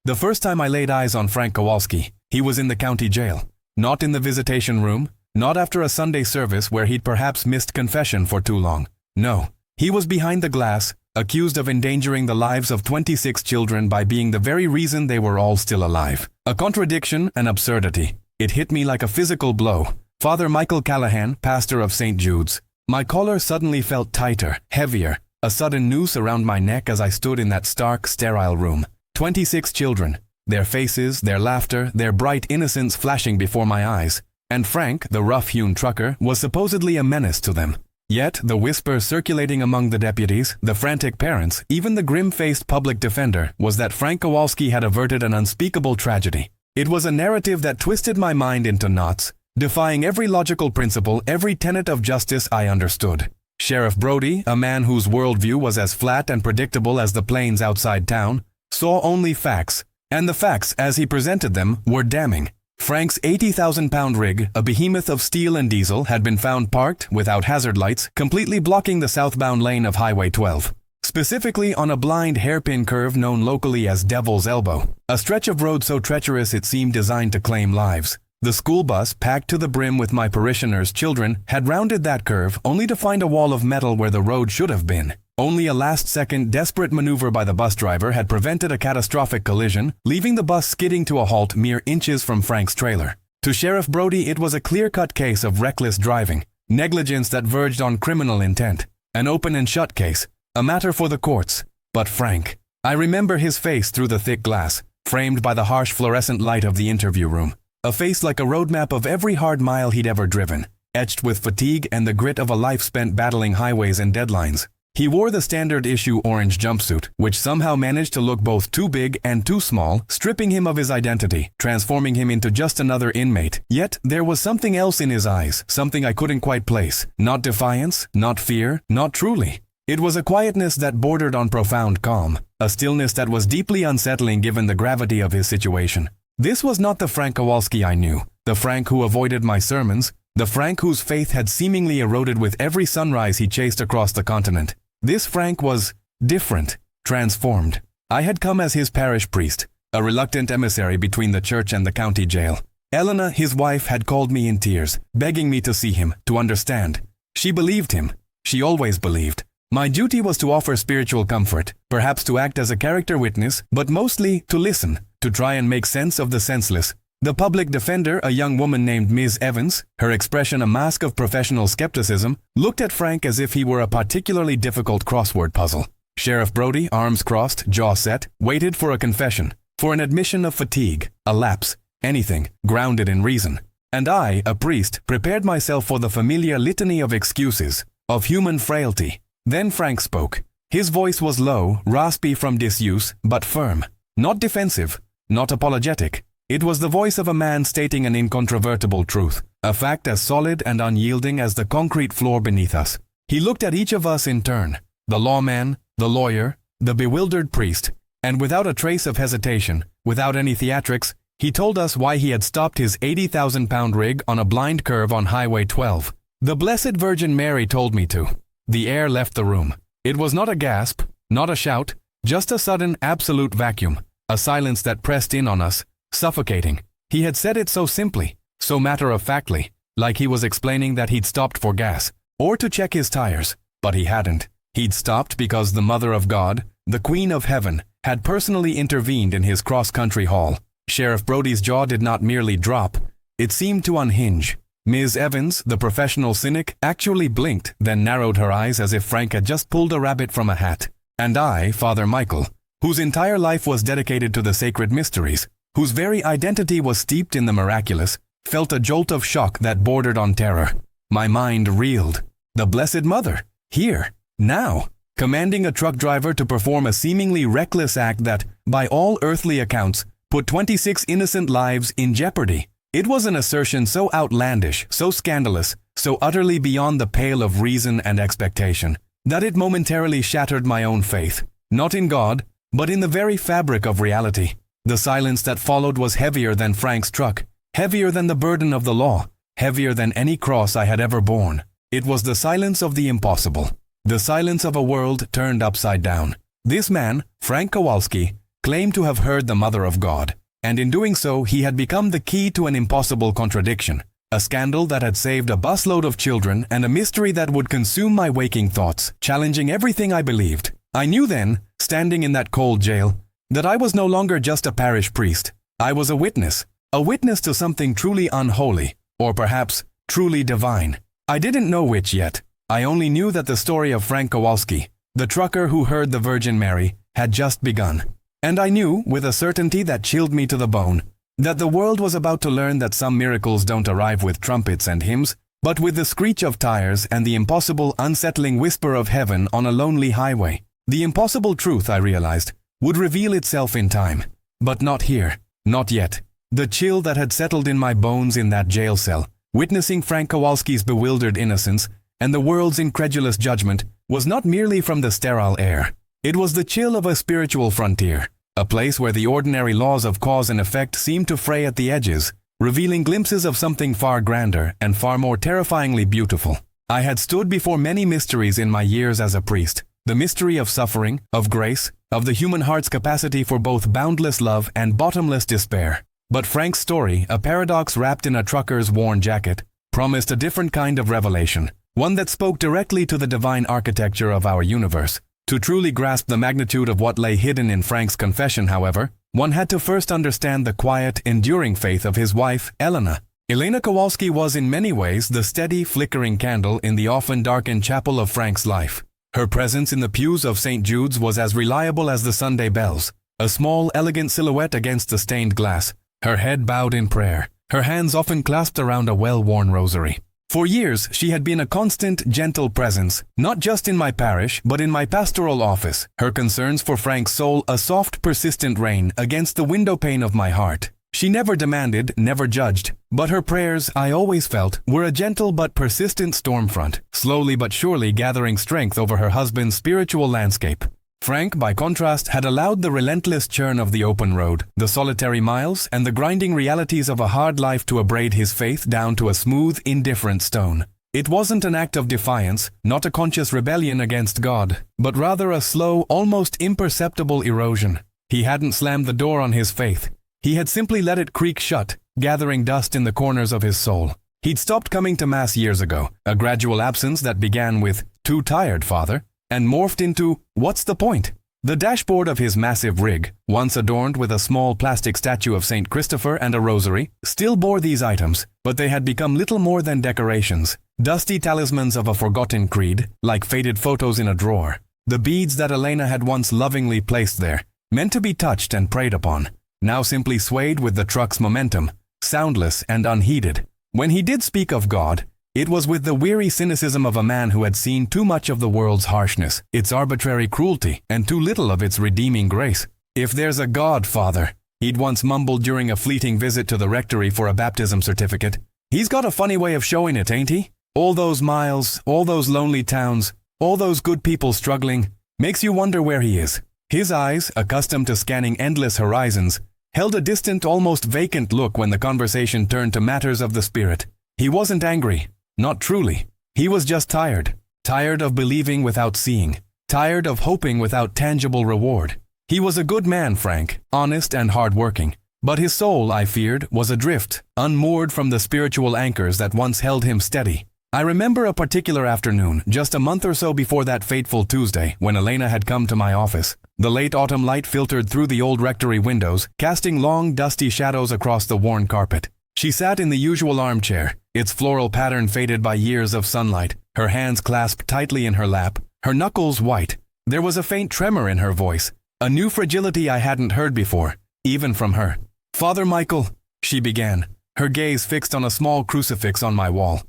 The first time I laid eyes on Frank Kowalski, he was in the county jail. Not in the visitation room, not after a Sunday service where he'd perhaps missed confession for too long. No, he was behind the glass, accused of endangering the lives of 26 children by being the very reason they were all still alive. A contradiction, an absurdity. It hit me like a physical blow. Father Michael Callahan, pastor of St. Jude's. My collar suddenly felt tighter, heavier, a sudden noose around my neck as I stood in that stark, sterile room. 26 children, their faces, their laughter, their bright innocence flashing before my eyes. And Frank, the rough-hewn trucker, was supposedly a menace to them. Yet, the whisper circulating among the deputies, the frantic parents, even the grim-faced public defender, was that Frank Kowalski had averted an unspeakable tragedy. It was a narrative that twisted my mind into knots, defying every logical principle, every tenet of justice I understood. Sheriff Brody, a man whose worldview was as flat and predictable as the plains outside town, saw only facts, and the facts, as he presented them, were damning. Frank's 80,000-pound rig, a behemoth of steel and diesel, had been found parked, without hazard lights, completely blocking the southbound lane of Highway 12. Specifically on a blind hairpin curve known locally as Devil's Elbow, a stretch of road so treacherous it seemed designed to claim lives. The school bus, packed to the brim with my parishioners' children, had rounded that curve only to find a wall of metal where the road should have been. Only a last-second, desperate maneuver by the bus driver had prevented a catastrophic collision, leaving the bus skidding to a halt mere inches from Frank's trailer. To Sheriff Brody, it was a clear-cut case of reckless driving, negligence that verged on criminal intent, an open-and-shut case, a matter for the courts. But Frank, I remember his face through the thick glass, framed by the harsh fluorescent light of the interview room. A face like a roadmap of every hard mile he'd ever driven, etched with fatigue and the grit of a life spent battling highways and deadlines. He wore the standard-issue orange jumpsuit, which somehow managed to look both too big and too small, stripping him of his identity, transforming him into just another inmate. Yet, there was something else in his eyes, something I couldn't quite place. Not defiance, not fear, not truly. It was a quietness that bordered on profound calm, a stillness that was deeply unsettling given the gravity of his situation. This was not the Frank Kowalski I knew, the Frank who avoided my sermons, the Frank whose faith had seemingly eroded with every sunrise he chased across the continent. This Frank was different, transformed. I had come as his parish priest, a reluctant emissary between the church and the county jail. Elena, his wife, had called me in tears, begging me to see him, to understand. She believed him. She always believed. My duty was to offer spiritual comfort, perhaps to act as a character witness, but mostly to listen, to try and make sense of the senseless. The public defender, a young woman named Ms. Evans, her expression a mask of professional skepticism, looked at Frank as if he were a particularly difficult crossword puzzle. Sheriff Brody, arms crossed, jaw set, waited for a confession, for an admission of fatigue, a lapse, anything, grounded in reason. And I, a priest, prepared myself for the familiar litany of excuses, of human frailty. Then Frank spoke. His voice was low, raspy from disuse, but firm. Not defensive, not apologetic. It was the voice of a man stating an incontrovertible truth, a fact as solid and unyielding as the concrete floor beneath us. He looked at each of us in turn, the lawman, the lawyer, the bewildered priest, and without a trace of hesitation, without any theatrics, he told us why he had stopped his 80,000-pound rig on a blind curve on Highway 12. The Blessed Virgin Mary told me to. The air left the room. It was not a gasp, not a shout, just a sudden, absolute vacuum, a silence that pressed in on us, suffocating. He had said it so simply, so matter-of-factly, like he was explaining that he'd stopped for gas, or to check his tires, but he hadn't. He'd stopped because the Mother of God, the Queen of Heaven, had personally intervened in his cross-country haul. Sheriff Brody's jaw did not merely drop, it seemed to unhinge. Ms. Evans, the professional cynic, actually blinked, then narrowed her eyes as if Frank had just pulled a rabbit from a hat. And I, Father Michael, whose entire life was dedicated to the sacred mysteries, whose very identity was steeped in the miraculous, felt a jolt of shock that bordered on terror. My mind reeled. The Blessed Mother, here, now, commanding a truck driver to perform a seemingly reckless act that, by all earthly accounts, put 26 innocent lives in jeopardy. It was an assertion so outlandish, so scandalous, so utterly beyond the pale of reason and expectation, that it momentarily shattered my own faith, not in God, but in the very fabric of reality. The silence that followed was heavier than Frank's truck, heavier than the burden of the law, heavier than any cross I had ever borne. It was the silence of the impossible, the silence of a world turned upside down. This man, Frank Kowalski, claimed to have heard the Mother of God, and in doing so he had become the key to an impossible contradiction, a scandal that had saved a busload of children and a mystery that would consume my waking thoughts, challenging everything I believed. I knew then, standing in that cold jail, that I was no longer just a parish priest. I was a witness to something truly unholy, or perhaps truly divine. I didn't know which yet. I only knew that the story of Frank Kowalski, the trucker who heard the Virgin Mary, had just begun. And I knew, with a certainty that chilled me to the bone, that the world was about to learn that some miracles don't arrive with trumpets and hymns, but with the screech of tires and the impossible, unsettling whisper of heaven on a lonely highway. The impossible truth, I realized, would reveal itself in time. But not here. Not yet. The chill that had settled in my bones in that jail cell, witnessing Frank Kowalski's bewildered innocence and the world's incredulous judgment, was not merely from the sterile air. It was the chill of a spiritual frontier, a place where the ordinary laws of cause and effect seemed to fray at the edges, revealing glimpses of something far grander and far more terrifyingly beautiful. I had stood before many mysteries in my years as a priest, the mystery of suffering, of grace, of the human heart's capacity for both boundless love and bottomless despair. But Frank's story, a paradox wrapped in a trucker's worn jacket, promised a different kind of revelation, one that spoke directly to the divine architecture of our universe. To truly grasp the magnitude of what lay hidden in Frank's confession, however, one had to first understand the quiet, enduring faith of his wife, Elena. Elena Kowalski was in many ways the steady, flickering candle in the often darkened chapel of Frank's life. Her presence in the pews of St. Jude's was as reliable as the Sunday bells, a small, elegant silhouette against the stained glass, her head bowed in prayer, her hands often clasped around a well-worn rosary. For years, she had been a constant, gentle presence, not just in my parish, but in my pastoral office, her concerns for Frank's soul a soft, persistent rain against the windowpane of my heart. She never demanded, never judged, but her prayers, I always felt, were a gentle but persistent storm front, slowly but surely gathering strength over her husband's spiritual landscape. Frank, by contrast, had allowed the relentless churn of the open road, the solitary miles, and the grinding realities of a hard life to abrade his faith down to a smooth, indifferent stone. It wasn't an act of defiance, not a conscious rebellion against God, but rather a slow, almost imperceptible erosion. He hadn't slammed the door on his faith. He had simply let it creak shut, gathering dust in the corners of his soul. He'd stopped coming to Mass years ago, a gradual absence that began with, "Too tired, Father," and morphed into, "What's the point?" The dashboard of his massive rig, once adorned with a small plastic statue of St. Christopher and a rosary, still bore these items, but they had become little more than decorations, dusty talismans of a forgotten creed, like faded photos in a drawer. The beads that Elena had once lovingly placed there, meant to be touched and prayed upon, now simply swayed with the truck's momentum, soundless and unheeded. When he did speak of God, it was with the weary cynicism of a man who had seen too much of the world's harshness, its arbitrary cruelty, and too little of its redeeming grace. "If there's a God, Father," he'd once mumbled during a fleeting visit to the rectory for a baptism certificate, "he's got a funny way of showing it, ain't he? All those miles, all those lonely towns, all those good people struggling, makes you wonder where he is." His eyes, accustomed to scanning endless horizons, held a distant, almost vacant look when the conversation turned to matters of the spirit. He wasn't angry. Not truly. He was just tired. Tired of believing without seeing. Tired of hoping without tangible reward. He was a good man, Frank, honest and hard-working. But his soul, I feared, was adrift, unmoored from the spiritual anchors that once held him steady. I remember a particular afternoon, just a month or so before that fateful Tuesday, when Elena had come to my office. The late autumn light filtered through the old rectory windows, casting long, dusty shadows across the worn carpet. She sat in the usual armchair, its floral pattern faded by years of sunlight, her hands clasped tightly in her lap, her knuckles white. There was a faint tremor in her voice, a new fragility I hadn't heard before, even from her. "Father Michael," she began, her gaze fixed on a small crucifix on my wall.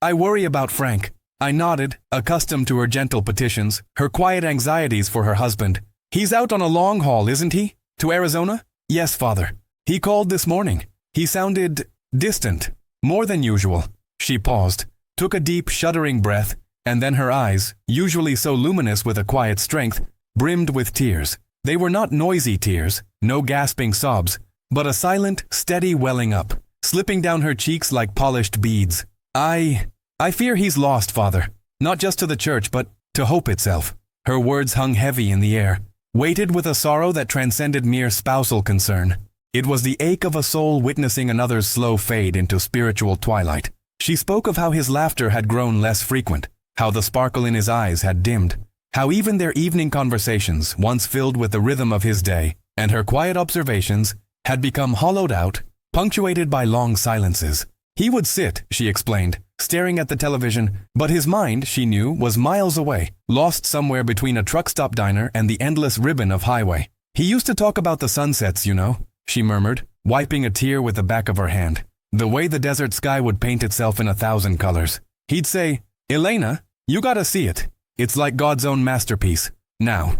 I worry about Frank." I nodded, accustomed to her gentle petitions, her quiet anxieties for her husband. "He's out on a long haul, isn't he? To Arizona?" "Yes, Father. He called this morning. He sounded distant, more than usual." She paused, took a deep, shuddering breath, and then her eyes, usually so luminous with a quiet strength, brimmed with tears. They were not noisy tears, no gasping sobs, but a silent, steady welling up, slipping down her cheeks like polished beads. I fear he's lost, Father. Not just to the church, but to hope itself." Her words hung heavy in the air. weighted with a sorrow that transcended mere spousal concern. It was the ache of a soul witnessing another's slow fade into spiritual twilight. She spoke of how his laughter had grown less frequent, how the sparkle in his eyes had dimmed, how even their evening conversations, once filled with the rhythm of his day, and her quiet observations, had become hollowed out, punctuated by long silences. He would sit, she explained, staring at the television, but his mind, she knew, was miles away, lost somewhere between a truck stop diner and the endless ribbon of highway. He used to talk about the sunsets, you know, she murmured, wiping a tear with the back of her hand. The way the desert sky would paint itself in 1,000 colors. He'd say, "Elena, you gotta see it. It's like God's own masterpiece. Now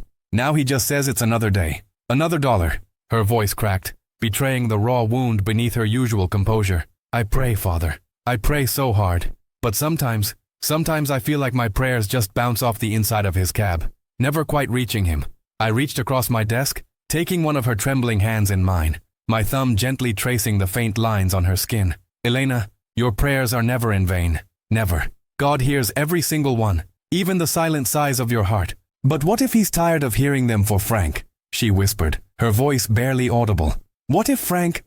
he just says it's another day. Another dollar." Her voice cracked, betraying the raw wound beneath her usual composure. "I pray, Father. I pray so hard. But sometimes I feel like my prayers just bounce off the inside of his cab, never quite reaching him." I reached across my desk, taking one of her trembling hands in mine, my thumb gently tracing the faint lines on her skin. "Elena, your prayers are never in vain. Never. God hears every single one, even the silent sighs of your heart. But what if he's tired of hearing them for Frank?" she whispered, her voice barely audible. What if Frank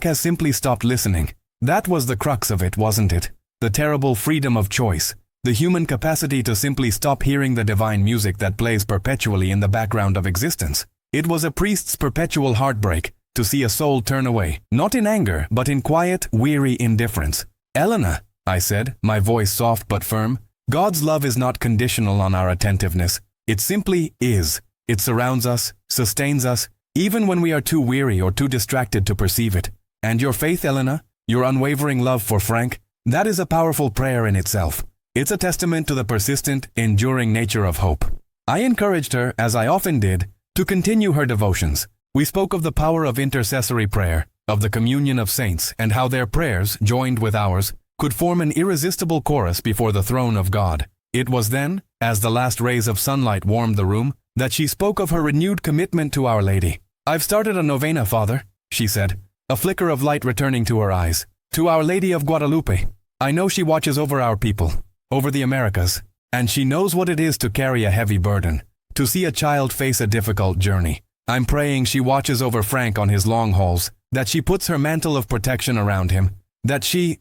has simply stopped listening? That was the crux of it, wasn't it? The terrible freedom of choice, the human capacity to simply stop hearing the divine music that plays perpetually in the background of existence. It was a priest's perpetual heartbreak to see a soul turn away, not in anger, but in quiet, weary indifference. "Elena," I said, my voice soft but firm, "God's love is not conditional on our attentiveness. It simply is. It surrounds us, sustains us, even when we are too weary or too distracted to perceive it. And your faith, Elena, your unwavering love for Frank, that is a powerful prayer in itself. It's a testament to the persistent, enduring nature of hope." I encouraged her, as I often did, to continue her devotions. We spoke of the power of intercessory prayer, of the communion of saints, and how their prayers, joined with ours, could form an irresistible chorus before the throne of God. It was then, as the last rays of sunlight warmed the room, that she spoke of her renewed commitment to Our Lady. "I've started a novena, Father," she said, a flicker of light returning to her eyes. "To Our Lady of Guadalupe. I know she watches over our people, over the Americas, and she knows what it is to carry a heavy burden, to see a child face a difficult journey. I'm praying she watches over Frank on his long hauls, that she puts her mantle of protection around him, that she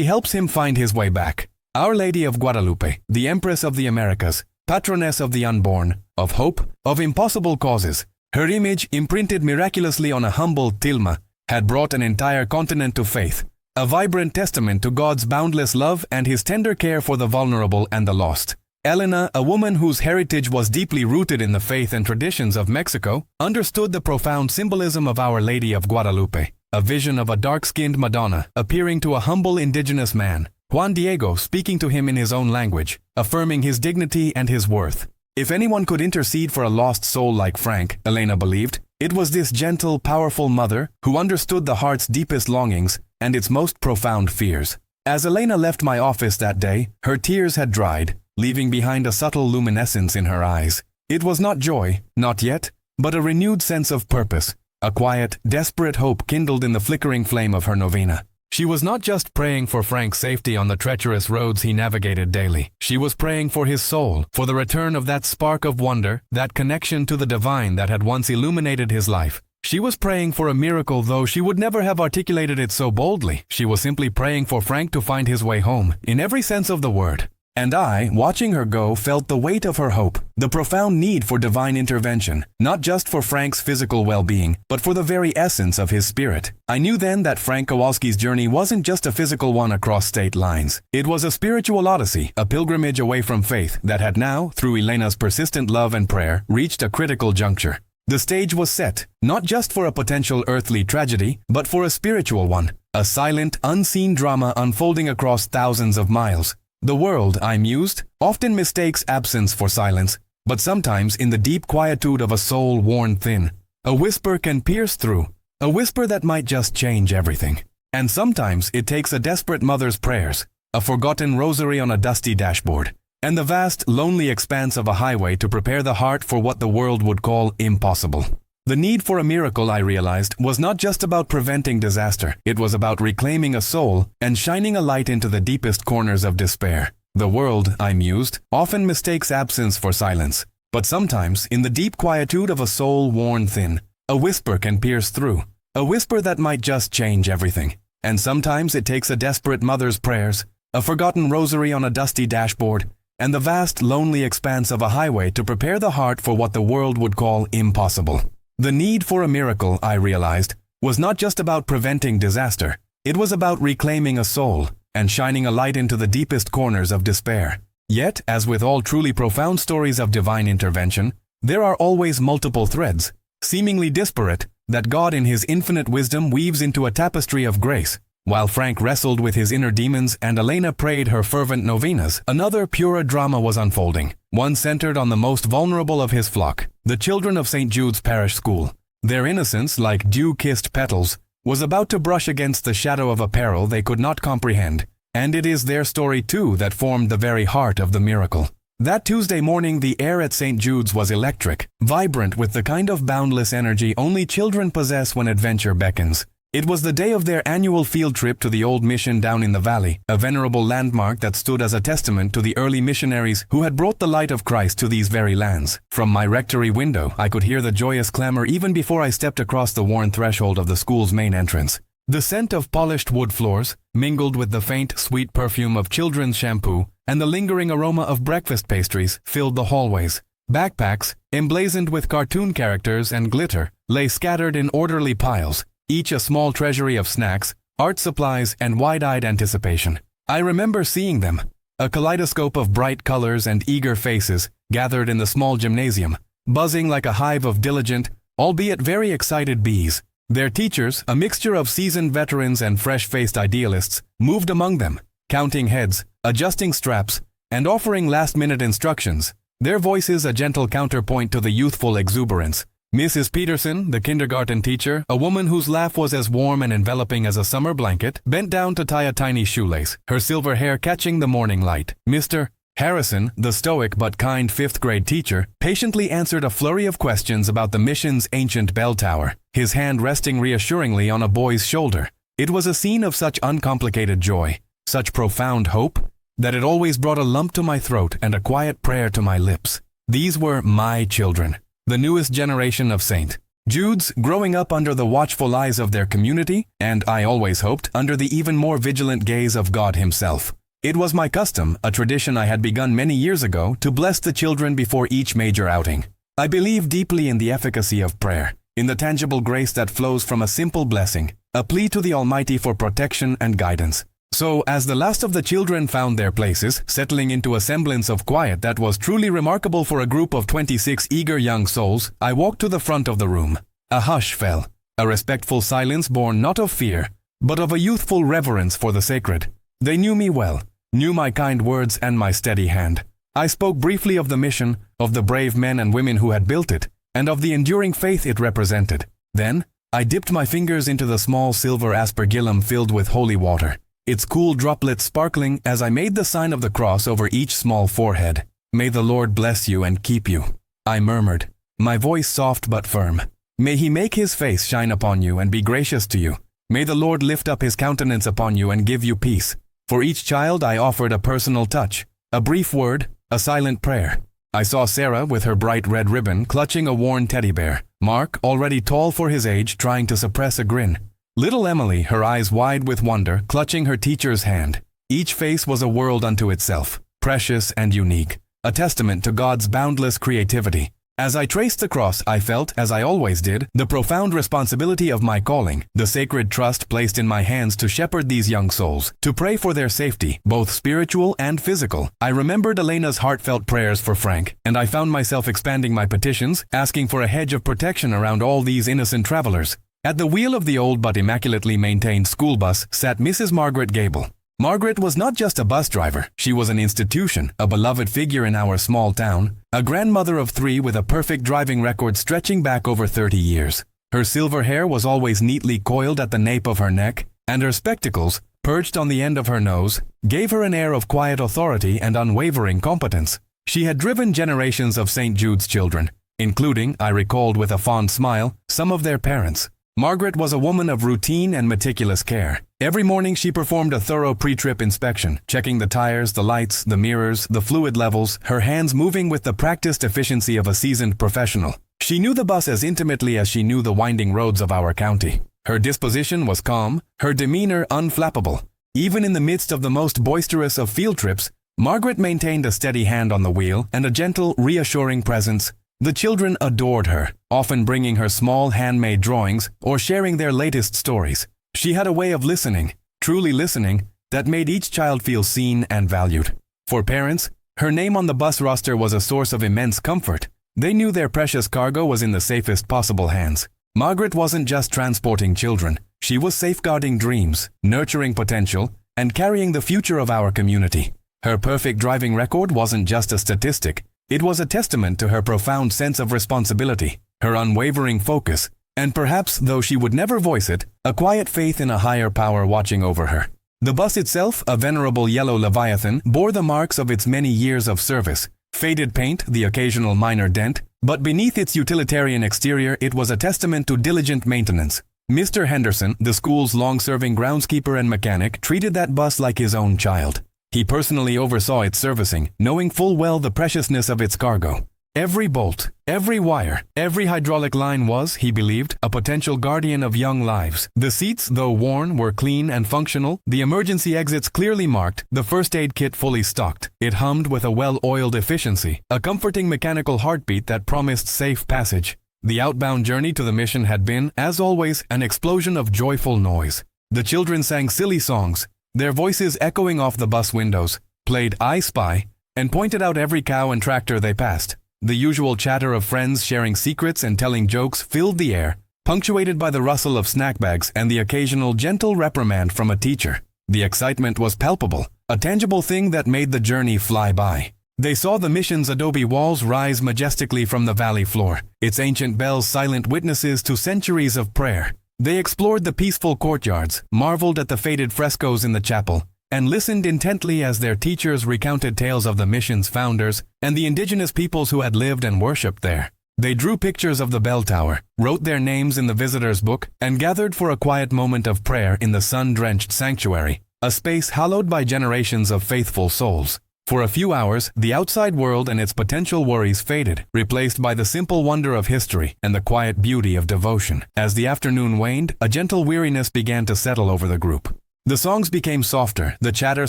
helps him find his way back. Our Lady of Guadalupe, the Empress of the Americas, patroness of the unborn, of hope, of impossible causes. Her image, imprinted miraculously on a humble tilma, had brought an entire continent to faith, a vibrant testament to God's boundless love and his tender care for the vulnerable and the lost. Elena, a woman whose heritage was deeply rooted in the faith and traditions of Mexico, understood the profound symbolism of Our Lady of Guadalupe, a vision of a dark-skinned Madonna appearing to a humble indigenous man, Juan Diego speaking to him in his own language, affirming his dignity and his worth. If anyone could intercede for a lost soul like Frank, Elena believed, it was this gentle, powerful mother who understood the heart's deepest longings and its most profound fears. As Elena left my office that day, her tears had dried, leaving behind a subtle luminescence in her eyes. It was not joy, not yet, but a renewed sense of purpose, a quiet, desperate hope kindled in the flickering flame of her novena. She was not just praying for Frank's safety on the treacherous roads he navigated daily. She was praying for his soul, for the return of that spark of wonder, that connection to the divine that had once illuminated his life. She was praying for a miracle, though she would never have articulated it so boldly. She was simply praying for Frank to find his way home, in every sense of the word. And I, watching her go, felt the weight of her hope, the profound need for divine intervention, not just for Frank's physical well-being, but for the very essence of his spirit. I knew then that Frank Kowalski's journey wasn't just a physical one across state lines. It was a spiritual odyssey, a pilgrimage away from faith that had now, through Elena's persistent love and prayer, reached a critical juncture. The stage was set, not just for a potential earthly tragedy, but for a spiritual one, a silent, unseen drama unfolding across thousands of miles. The world, I mused, often mistakes absence for silence, but sometimes in the deep quietude of a soul worn thin, a whisper can pierce through, a whisper that might just change everything. And sometimes it takes a desperate mother's prayers, a forgotten rosary on a dusty dashboard, and the vast, lonely expanse of a highway to prepare the heart for what the world would call impossible. The need for a miracle, I realized, was not just about preventing disaster. It was about reclaiming a soul and shining a light into the deepest corners of despair. The world, I mused, often mistakes absence for silence, But sometimes, in the deep quietude of a soul worn thin, a whisper can pierce through, a whisper that might just change everything. And sometimes it takes a desperate mother's prayers, a forgotten rosary on a dusty dashboard, and the vast, lonely expanse of a highway to prepare the heart for what the world would call impossible. The need for a miracle, I realized, was not just about preventing disaster. It was about reclaiming a soul and shining a light into the deepest corners of despair. Yet, as with all truly profound stories of divine intervention, there are always multiple threads, seemingly disparate, that God in His infinite wisdom weaves into a tapestry of grace. While Frank wrestled with his inner demons and Elena prayed her fervent novenas, another purer drama was unfolding, one centered on the most vulnerable of his flock, the children of St. Jude's Parish School. Their innocence, like dew-kissed petals, was about to brush against the shadow of a peril they could not comprehend, and it is their story too that formed the very heart of the miracle. That Tuesday morning, the air at St. Jude's was electric, vibrant with the kind of boundless energy only children possess when adventure beckons. It was the day of their annual field trip to the old mission down in the valley, a venerable landmark that stood as a testament to the early missionaries who had brought the light of Christ to these very lands. From my rectory window, I could hear the joyous clamor even before I stepped across the worn threshold of the school's main entrance. The scent of polished wood floors, mingled with the faint, sweet perfume of children's shampoo, and the lingering aroma of breakfast pastries, filled the hallways. Backpacks, emblazoned with cartoon characters and glitter, lay scattered in orderly piles, each a small treasury of snacks, art supplies, and wide-eyed anticipation. I remember seeing them, a kaleidoscope of bright colors and eager faces, gathered in the small gymnasium, buzzing like a hive of diligent, albeit very excited bees. Their teachers, a mixture of seasoned veterans and fresh-faced idealists, moved among them, counting heads, adjusting straps, and offering last-minute instructions, their voices a gentle counterpoint to the youthful exuberance. Mrs. Peterson, the kindergarten teacher, a woman whose laugh was as warm and enveloping as a summer blanket, bent down to tie a tiny shoelace, her silver hair catching the morning light. Mr. Harrison, the stoic but kind fifth-grade teacher, patiently answered a flurry of questions about the mission's ancient bell tower, his hand resting reassuringly on a boy's shoulder. It was a scene of such uncomplicated joy, such profound hope, that it always brought a lump to my throat and a quiet prayer to my lips. These were my children, the newest generation of St. Jude's, growing up under the watchful eyes of their community, and I always hoped, under the even more vigilant gaze of God Himself. It was my custom, a tradition I had begun many years ago, to bless the children before each major outing. I believe deeply in the efficacy of prayer, in the tangible grace that flows from a simple blessing, a plea to the Almighty for protection and guidance. So, as the last of the children found their places, settling into a semblance of quiet that was truly remarkable for a group of 26 eager young souls, I walked to the front of the room. A hush fell, a respectful silence born not of fear, but of a youthful reverence for the sacred. They knew me well, knew my kind words and my steady hand. I spoke briefly of the mission, of the brave men and women who had built it, and of the enduring faith it represented. Then, I dipped my fingers into the small silver aspergillum filled with holy water, its cool droplets sparkling as I made the sign of the cross over each small forehead. "May the Lord bless you and keep you," I murmured, my voice soft but firm. "May He make His face shine upon you and be gracious to you. May the Lord lift up His countenance upon you and give you peace." For each child I offered a personal touch, a brief word, a silent prayer. I saw Sarah with her bright red ribbon clutching a worn teddy bear, Mark, already tall for his age, trying to suppress a grin. Little Emily, her eyes wide with wonder, clutching her teacher's hand. Each face was a world unto itself, precious and unique, a testament to God's boundless creativity. As I traced the cross, I felt, as I always did, the profound responsibility of my calling, the sacred trust placed in my hands to shepherd these young souls, to pray for their safety, both spiritual and physical. I remembered Elena's heartfelt prayers for Frank, and I found myself expanding my petitions, asking for a hedge of protection around all these innocent travelers. At the wheel of the old but immaculately maintained school bus sat Mrs. Margaret Gable. Margaret was not just a bus driver, she was an institution, a beloved figure in our small town, a grandmother of 3 with a perfect driving record stretching back over 30 years. Her silver hair was always neatly coiled at the nape of her neck, and her spectacles, perched on the end of her nose, gave her an air of quiet authority and unwavering competence. She had driven generations of St. Jude's children, including, I recalled with a fond smile, some of their parents. Margaret was a woman of routine and meticulous care. Every morning she performed a thorough pre-trip inspection, checking the tires, the lights, the mirrors, the fluid levels, her hands moving with the practiced efficiency of a seasoned professional. She knew the bus as intimately as she knew the winding roads of our county. Her disposition was calm, her demeanor unflappable. Even in the midst of the most boisterous of field trips, Margaret maintained a steady hand on the wheel and a gentle, reassuring presence. The children adored her, often bringing her small handmade drawings or sharing their latest stories. She had a way of listening, truly listening, that made each child feel seen and valued. For parents, her name on the bus roster was a source of immense comfort. They knew their precious cargo was in the safest possible hands. Margaret wasn't just transporting children. She was safeguarding dreams, nurturing potential, and carrying the future of our community. Her perfect driving record wasn't just a statistic. It was a testament to her profound sense of responsibility, her unwavering focus, and perhaps, though she would never voice it, a quiet faith in a higher power watching over her. The bus itself, a venerable yellow Leviathan, bore the marks of its many years of service. Faded paint, the occasional minor dent, but beneath its utilitarian exterior it was a testament to diligent maintenance. Mr. Henderson, the school's long-serving groundskeeper and mechanic, treated that bus like his own child. He personally oversaw its servicing, knowing full well the preciousness of its cargo. Every bolt, every wire, every hydraulic line was, he believed, a potential guardian of young lives. The seats, though worn, were clean and functional, the emergency exits clearly marked, the first aid kit fully stocked. It hummed with a well-oiled efficiency, a comforting mechanical heartbeat that promised safe passage. The outbound journey to the mission had been, as always, an explosion of joyful noise. The children sang silly songs, their voices echoing off the bus windows, played I Spy, and pointed out every cow and tractor they passed. The usual chatter of friends sharing secrets and telling jokes filled the air, punctuated by the rustle of snack bags and the occasional gentle reprimand from a teacher. The excitement was palpable, a tangible thing that made the journey fly by. They saw the mission's adobe walls rise majestically from the valley floor, its ancient bells silent witnesses to centuries of prayer. They explored the peaceful courtyards, marveled at the faded frescoes in the chapel, and listened intently as their teachers recounted tales of the mission's founders and the indigenous peoples who had lived and worshipped there. They drew pictures of the bell tower, wrote their names in the visitor's book, and gathered for a quiet moment of prayer in the sun-drenched sanctuary, a space hallowed by generations of faithful souls. For a few hours, the outside world and its potential worries faded, replaced by the simple wonder of history and the quiet beauty of devotion. As the afternoon waned, a gentle weariness began to settle over the group. The songs became softer, the chatter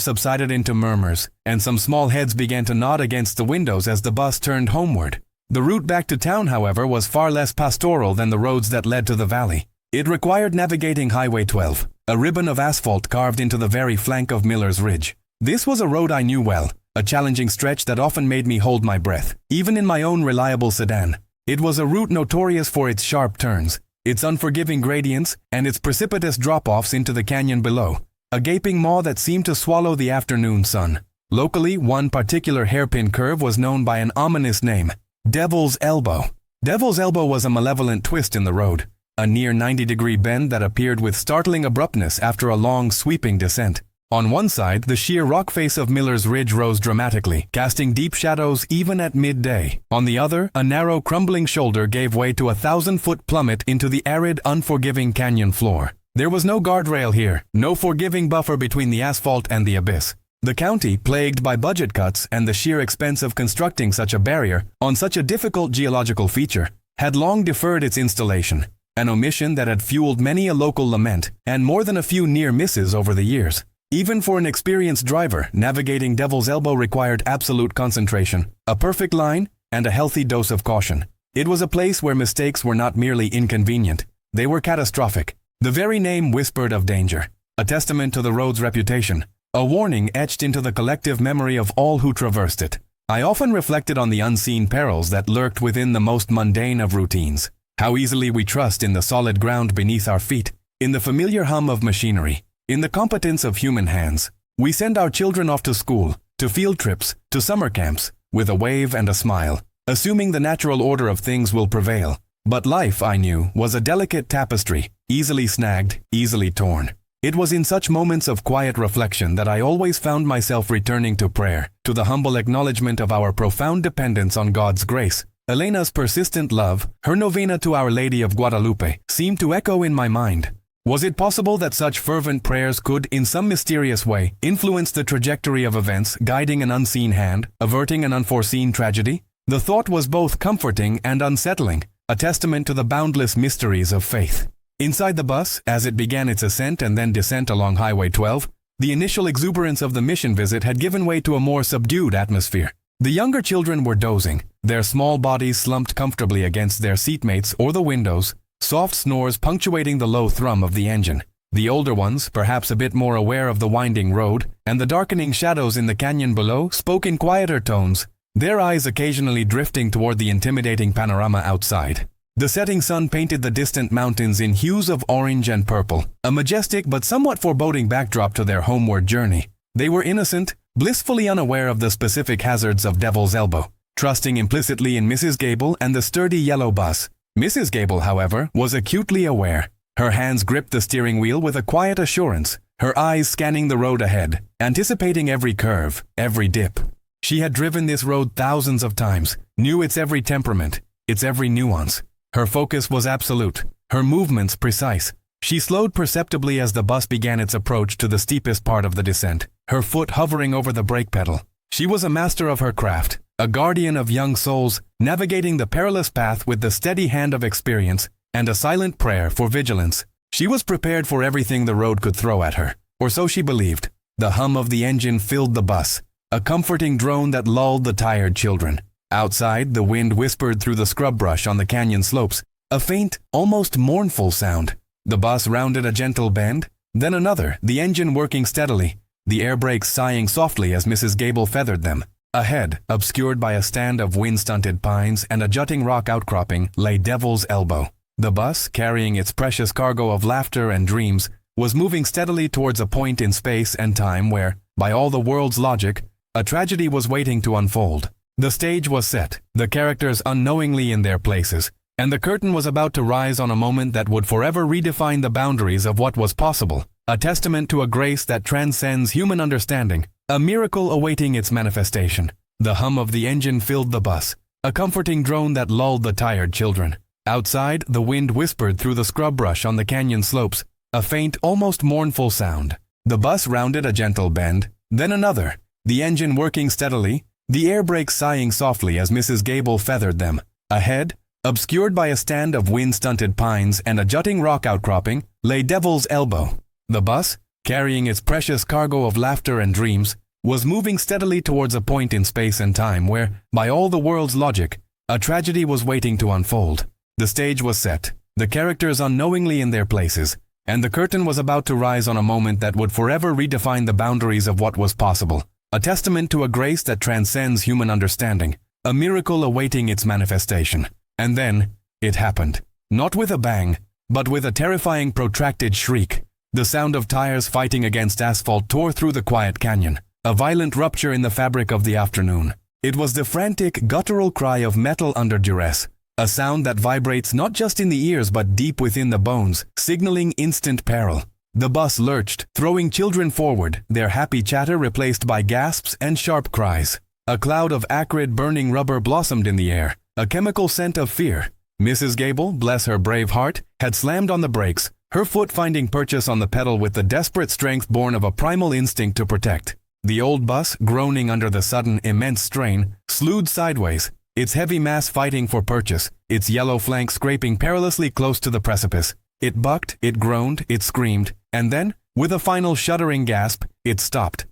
subsided into murmurs, and some small heads began to nod against the windows as the bus turned homeward. The route back to town, however, was far less pastoral than the roads that led to the valley. It required navigating Highway 12, a ribbon of asphalt carved into the very flank of Miller's Ridge. This was a road I knew well, a challenging stretch that often made me hold my breath, even in my own reliable sedan. It was a route notorious for its sharp turns, its unforgiving gradients, and its precipitous drop-offs into the canyon below, a gaping maw that seemed to swallow the afternoon sun. Locally, one particular hairpin curve was known by an ominous name, Devil's Elbow. Devil's Elbow was a malevolent twist in the road, a near 90-degree bend that appeared with startling abruptness after a long, sweeping descent. On one side, the sheer rock face of Miller's Ridge rose dramatically, casting deep shadows even at midday. On the other, a narrow, crumbling shoulder gave way to a 1,000-foot plummet into the arid, unforgiving canyon floor. There was no guardrail here, no forgiving buffer between the asphalt and the abyss. The county, plagued by budget cuts and the sheer expense of constructing such a barrier on such a difficult geological feature, had long deferred its installation, an omission that had fueled many a local lament and more than a few near misses over the years. Even for an experienced driver, navigating Devil's Elbow required absolute concentration, a perfect line, and a healthy dose of caution. It was a place where mistakes were not merely inconvenient, they were catastrophic. The very name whispered of danger, a testament to the road's reputation, a warning etched into the collective memory of all who traversed it. I often reflected on the unseen perils that lurked within the most mundane of routines. How easily we trust in the solid ground beneath our feet, in the familiar hum of machinery, in the competence of human hands. We send our children off to school, to field trips, to summer camps, with a wave and a smile, assuming the natural order of things will prevail. But life, I knew, was a delicate tapestry, easily snagged, easily torn. It was in such moments of quiet reflection that I always found myself returning to prayer, to the humble acknowledgement of our profound dependence on God's grace, Elena's persistent love, her novena to Our Lady of Guadalupe, seemed to echo in my mind. Was it possible that such fervent prayers could, in some mysterious way, influence the trajectory of events, guiding an unseen hand, averting an unforeseen tragedy? The thought was both comforting and unsettling, a testament to the boundless mysteries of faith. Inside the bus, as it began its ascent and then descent along Highway 12, the initial exuberance of the mission visit had given way to a more subdued atmosphere. The younger children were dozing, their small bodies slumped comfortably against their seatmates or the windows, soft snores punctuating the low thrum of the engine. The older ones, perhaps a bit more aware of the winding road and the darkening shadows in the canyon below, spoke in quieter tones, their eyes occasionally drifting toward the intimidating panorama outside. The setting sun painted the distant mountains in hues of orange and purple, a majestic but somewhat foreboding backdrop to their homeward journey. They were innocent, blissfully unaware of the specific hazards of Devil's Elbow, trusting implicitly in Mrs. Gable and the sturdy yellow bus. Mrs. Gable, however, was acutely aware. Her hands gripped the steering wheel with a quiet assurance, her eyes scanning the road ahead, anticipating every curve, every dip. She had driven this road thousands of times, knew its every temperament, its every nuance. Her focus was absolute, her movements precise. She slowed perceptibly as the bus began its approach to the steepest part of the descent, her foot hovering over the brake pedal. She was a master of her craft, a guardian of young souls, navigating the perilous path with the steady hand of experience and a silent prayer for vigilance. She was prepared for everything the road could throw at her, or so she believed. The hum of the engine filled the bus, a comforting drone that lulled the tired children. Outside, the wind whispered through the scrub brush on the canyon slopes, a faint, almost mournful sound. The bus rounded a gentle bend, then another, the engine working steadily, the air brakes sighing softly as Mrs. Gable feathered them. Ahead, obscured by a stand of wind-stunted pines and a jutting rock outcropping, lay Devil's Elbow. The bus, carrying its precious cargo of laughter and dreams, was moving steadily towards a point in space and time where, by all the world's logic, a tragedy was waiting to unfold. The stage was set, the characters unknowingly in their places, and the curtain was about to rise on a moment that would forever redefine the boundaries of what was possible, a testament to a grace that transcends human understanding, a miracle awaiting its manifestation. The hum of the engine filled the bus, a comforting drone that lulled the tired children. Outside, the wind whispered through the scrub brush on the canyon slopes, a faint, almost mournful sound. The bus rounded a gentle bend, then another, the engine working steadily, the air brakes sighing softly as Mrs. Gable feathered them. Ahead, obscured by a stand of wind-stunted pines and a jutting rock outcropping, lay Devil's Elbow. The bus, carrying its precious cargo of laughter and dreams, was moving steadily towards a point in space and time where, by all the world's logic, a tragedy was waiting to unfold. The stage was set, the characters unknowingly in their places, and the curtain was about to rise on a moment that would forever redefine the boundaries of what was possible. A testament to a grace that transcends human understanding, a miracle awaiting its manifestation. And then, it happened. Not with a bang, but with a terrifying protracted shriek. The sound of tires fighting against asphalt tore through the quiet canyon, a violent rupture in the fabric of the afternoon. It was the frantic, guttural cry of metal under duress, a sound that vibrates not just in the ears but deep within the bones, signaling instant peril. The bus lurched, throwing children forward, their happy chatter replaced by gasps and sharp cries. A cloud of acrid, burning rubber blossomed in the air, a chemical scent of fear. Mrs. Gable, bless her brave heart, had slammed on the brakes, her foot finding purchase on the pedal with the desperate strength born of a primal instinct to protect. The old bus, groaning under the sudden, immense strain, slewed sideways, its heavy mass fighting for purchase, its yellow flank scraping perilously close to the precipice. It bucked, it groaned, it screamed, and then, with a final shuddering gasp, it stopped.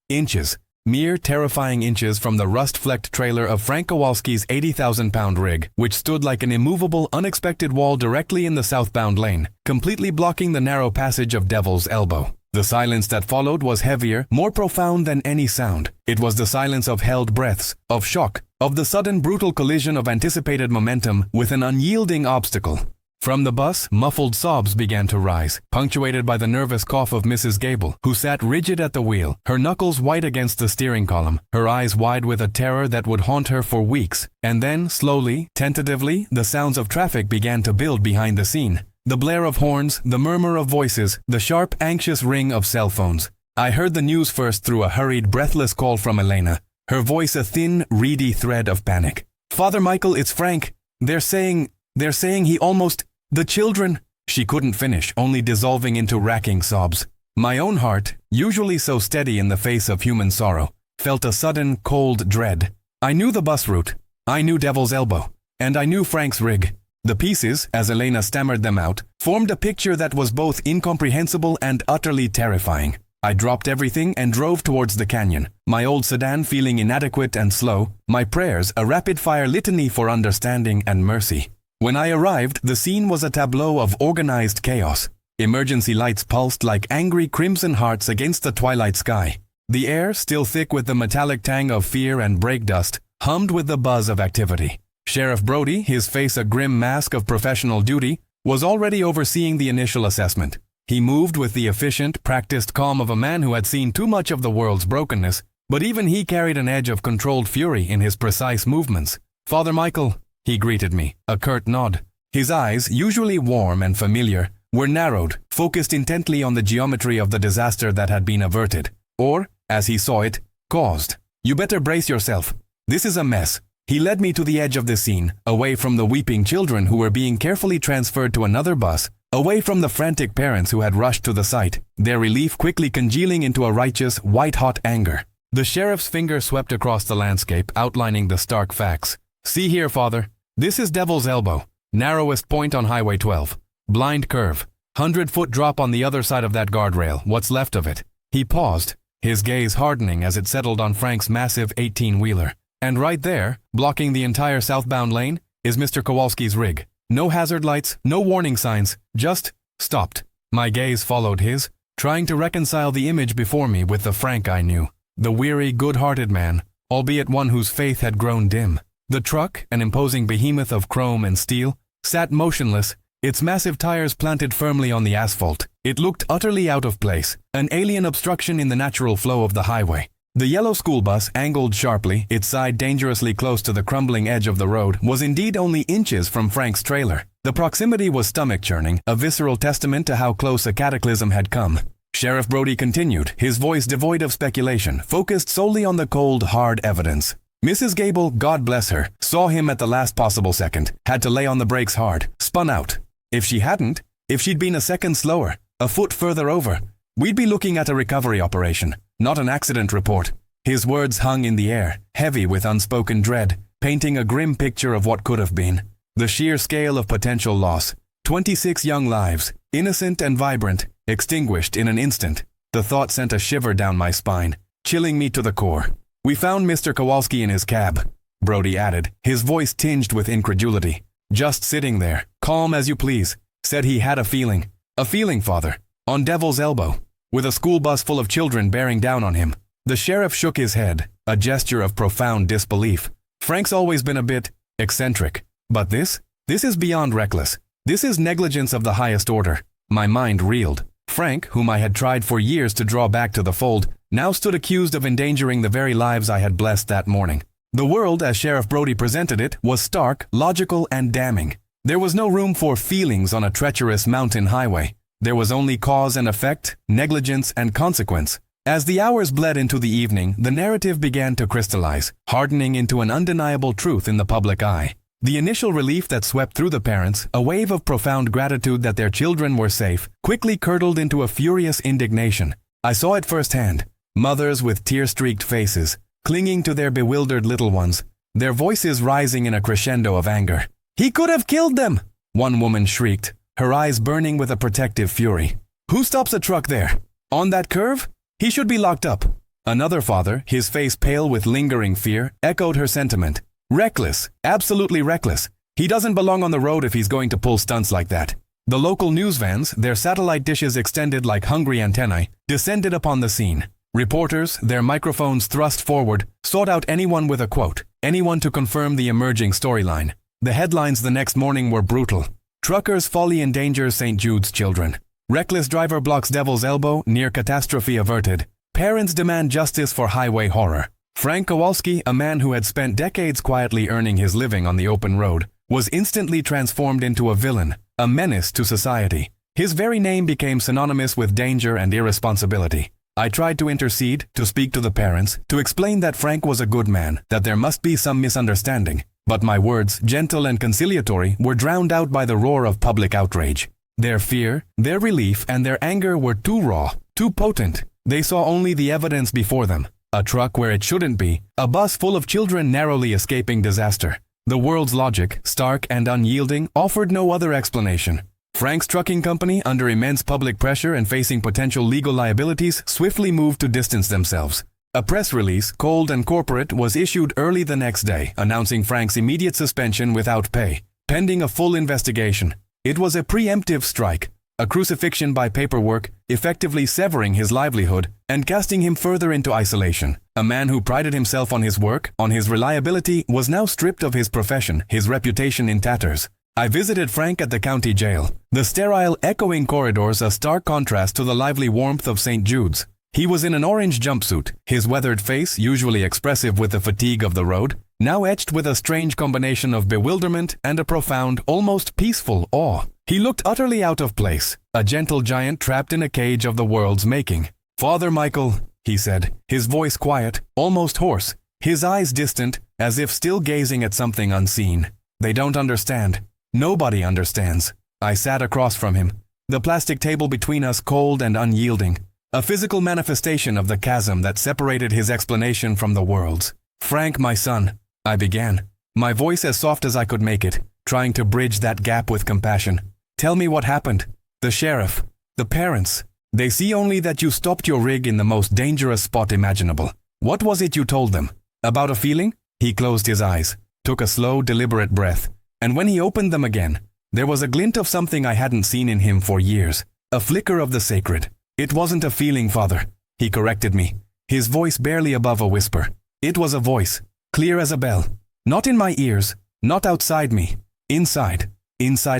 Inches, mere terrifying inches from the rust-flecked trailer of Frank Kowalski's 80,000-pound rig, which stood like an immovable, unexpected wall directly in the southbound lane, completely blocking the narrow passage of Devil's Elbow. The silence that followed was heavier, more profound than any sound. It was the silence of held breaths, of shock, of the sudden brutal collision of anticipated momentum with an unyielding obstacle. From the bus, muffled sobs began to rise, punctuated by the nervous cough of Mrs. Gable, who sat rigid at the wheel, her knuckles white against the steering column, her eyes wide with a terror that would haunt her for weeks. And then, slowly, tentatively, the sounds of traffic began to build behind the scene. The blare of horns, the murmur of voices, the sharp, anxious ring of cell phones. I heard the news first through a hurried, breathless call from Elena, her voice a thin, reedy thread of panic. Father Michael, it's Frank. They're saying he almost... The children... She couldn't finish, only dissolving into racking sobs. My own heart, usually so steady in the face of human sorrow, felt a sudden, cold dread. I knew the bus route. I knew Devil's Elbow. And I knew Frank's rig. The pieces, as Elena stammered them out, formed a picture that was both incomprehensible and utterly terrifying. I dropped everything and drove towards the canyon, my old sedan feeling inadequate and slow, my prayers a rapid-fire litany for understanding and mercy. When I arrived, the scene was a tableau of organized chaos. Emergency lights pulsed like angry crimson hearts against the twilight sky. The air, still thick with the metallic tang of fear and brake dust, hummed with the buzz of activity. Sheriff Brody, his face a grim mask of professional duty, was already overseeing the initial assessment. He moved with the efficient, practiced calm of a man who had seen too much of the world's brokenness, but even he carried an edge of controlled fury in his precise movements. "Father Michael," he greeted me, a curt nod. His eyes, usually warm and familiar, were narrowed, focused intently on the geometry of the disaster that had been averted. Or, as he saw it, caused. "You better brace yourself. This is a mess." He led me to the edge of the scene, away from the weeping children who were being carefully transferred to another bus, away from the frantic parents who had rushed to the site, their relief quickly congealing into a righteous, white-hot anger. The sheriff's finger swept across the landscape, outlining the stark facts. "See here, Father. This is Devil's Elbow, narrowest point on Highway 12. Blind curve, 100-foot drop on the other side of that guardrail, what's left of it." He paused, his gaze hardening as it settled on Frank's massive 18-wheeler. "And right there, blocking the entire southbound lane, is Mr. Kowalski's rig. No hazard lights, no warning signs, just stopped." My gaze followed his, trying to reconcile the image before me with the Frank I knew. The weary, good-hearted man, albeit one whose faith had grown dim. The truck, an imposing behemoth of chrome and steel, sat motionless, its massive tires planted firmly on the asphalt. It looked utterly out of place, an alien obstruction in the natural flow of the highway. The yellow school bus, angled sharply, its side dangerously close to the crumbling edge of the road, was indeed only inches from Frank's trailer. The proximity was stomach-churning, a visceral testament to how close a cataclysm had come. Sheriff Brody continued, his voice devoid of speculation, focused solely on the cold, hard evidence. "Mrs. Gable, God bless her, saw him at the last possible second, had to lay on the brakes hard, spun out. If she hadn't, if she'd been a second slower, a foot further over, we'd be looking at a recovery operation, not an accident report." His words hung in the air, heavy with unspoken dread, painting a grim picture of what could have been. The sheer scale of potential loss. 26 young lives, innocent and vibrant, extinguished in an instant. The thought sent a shiver down my spine, chilling me to the core. "We found Mr. Kowalski in his cab," Brody added, his voice tinged with incredulity. "Just sitting there, calm as you please. Said he had a feeling. A feeling, Father. On Devil's Elbow. With a school bus full of children bearing down on him." The sheriff shook his head, a gesture of profound disbelief. "Frank's always been a bit eccentric. But this is beyond reckless. This is negligence of the highest order." My mind reeled. Frank, whom I had tried for years to draw back to the fold, now stood accused of endangering the very lives I had blessed that morning. The world, as Sheriff Brody presented it, was stark, logical, and damning. There was no room for feelings on a treacherous mountain highway. There was only cause and effect, negligence and consequence. As the hours bled into the evening, the narrative began to crystallize, hardening into an undeniable truth in the public eye. The initial relief that swept through the parents, a wave of profound gratitude that their children were safe, quickly curdled into a furious indignation. I saw it firsthand. Mothers with tear-streaked faces, clinging to their bewildered little ones, their voices rising in a crescendo of anger. "He could have killed them!" one woman shrieked, her eyes burning with a protective fury. "Who stops a truck there? On that curve? He should be locked up." Another father, his face pale with lingering fear, echoed her sentiment. "Reckless, absolutely reckless. He doesn't belong on the road if he's going to pull stunts like that." The local news vans, their satellite dishes extended like hungry antennae, descended upon the scene. Reporters, their microphones thrust forward, sought out anyone with a quote, anyone to confirm the emerging storyline. The headlines the next morning were brutal. "Truckers' folly endangers St. Jude's children. Reckless driver blocks Devil's Elbow, near catastrophe averted. Parents demand justice for highway horror." Frank Kowalski, a man who had spent decades quietly earning his living on the open road, was instantly transformed into a villain, a menace to society. His very name became synonymous with danger and irresponsibility. I tried to intercede, to speak to the parents, to explain that Frank was a good man, that there must be some misunderstanding. But my words, gentle and conciliatory, were drowned out by the roar of public outrage. Their fear, their relief, and their anger were too raw, too potent. They saw only the evidence before them. A truck where it shouldn't be, a bus full of children narrowly escaping disaster. The world's logic, stark and unyielding, offered no other explanation. Frank's trucking company, under immense public pressure and facing potential legal liabilities, swiftly moved to distance themselves. A press release, cold and corporate, was issued early the next day, announcing Frank's immediate suspension without pay, pending a full investigation. It was a preemptive strike, a crucifixion by paperwork, effectively severing his livelihood and casting him further into isolation. A man who prided himself on his work, on his reliability, was now stripped of his profession, his reputation in tatters. I visited Frank at the county jail. The sterile, echoing corridors a stark contrast to the lively warmth of St. Jude's. He was in an orange jumpsuit, his weathered face, usually expressive with the fatigue of the road, now etched with a strange combination of bewilderment and a profound, almost peaceful awe. He looked utterly out of place, a gentle giant trapped in a cage of the world's making. "Father Michael," he said, his voice quiet, almost hoarse, his eyes distant, as if still gazing at something unseen. "They don't understand. Nobody understands." I sat across from him, the plastic table between us cold and unyielding, a physical manifestation of the chasm that separated his explanation from the world's. "Frank, my son," I began, my voice as soft as I could make it, trying to bridge that gap with compassion. "Tell me what happened. The sheriff, the parents, they see only that you stopped your rig in the most dangerous spot imaginable. What was it you told them? About a feeling?" He closed his eyes, took a slow, deliberate breath, and when he opened them again, there was a glint of something I hadn't seen in him for years, a flicker of the sacred. "It wasn't a feeling, Father," he corrected me, his voice barely above a whisper. "It was a voice, clear as a bell. Not in my ears, not outside me, inside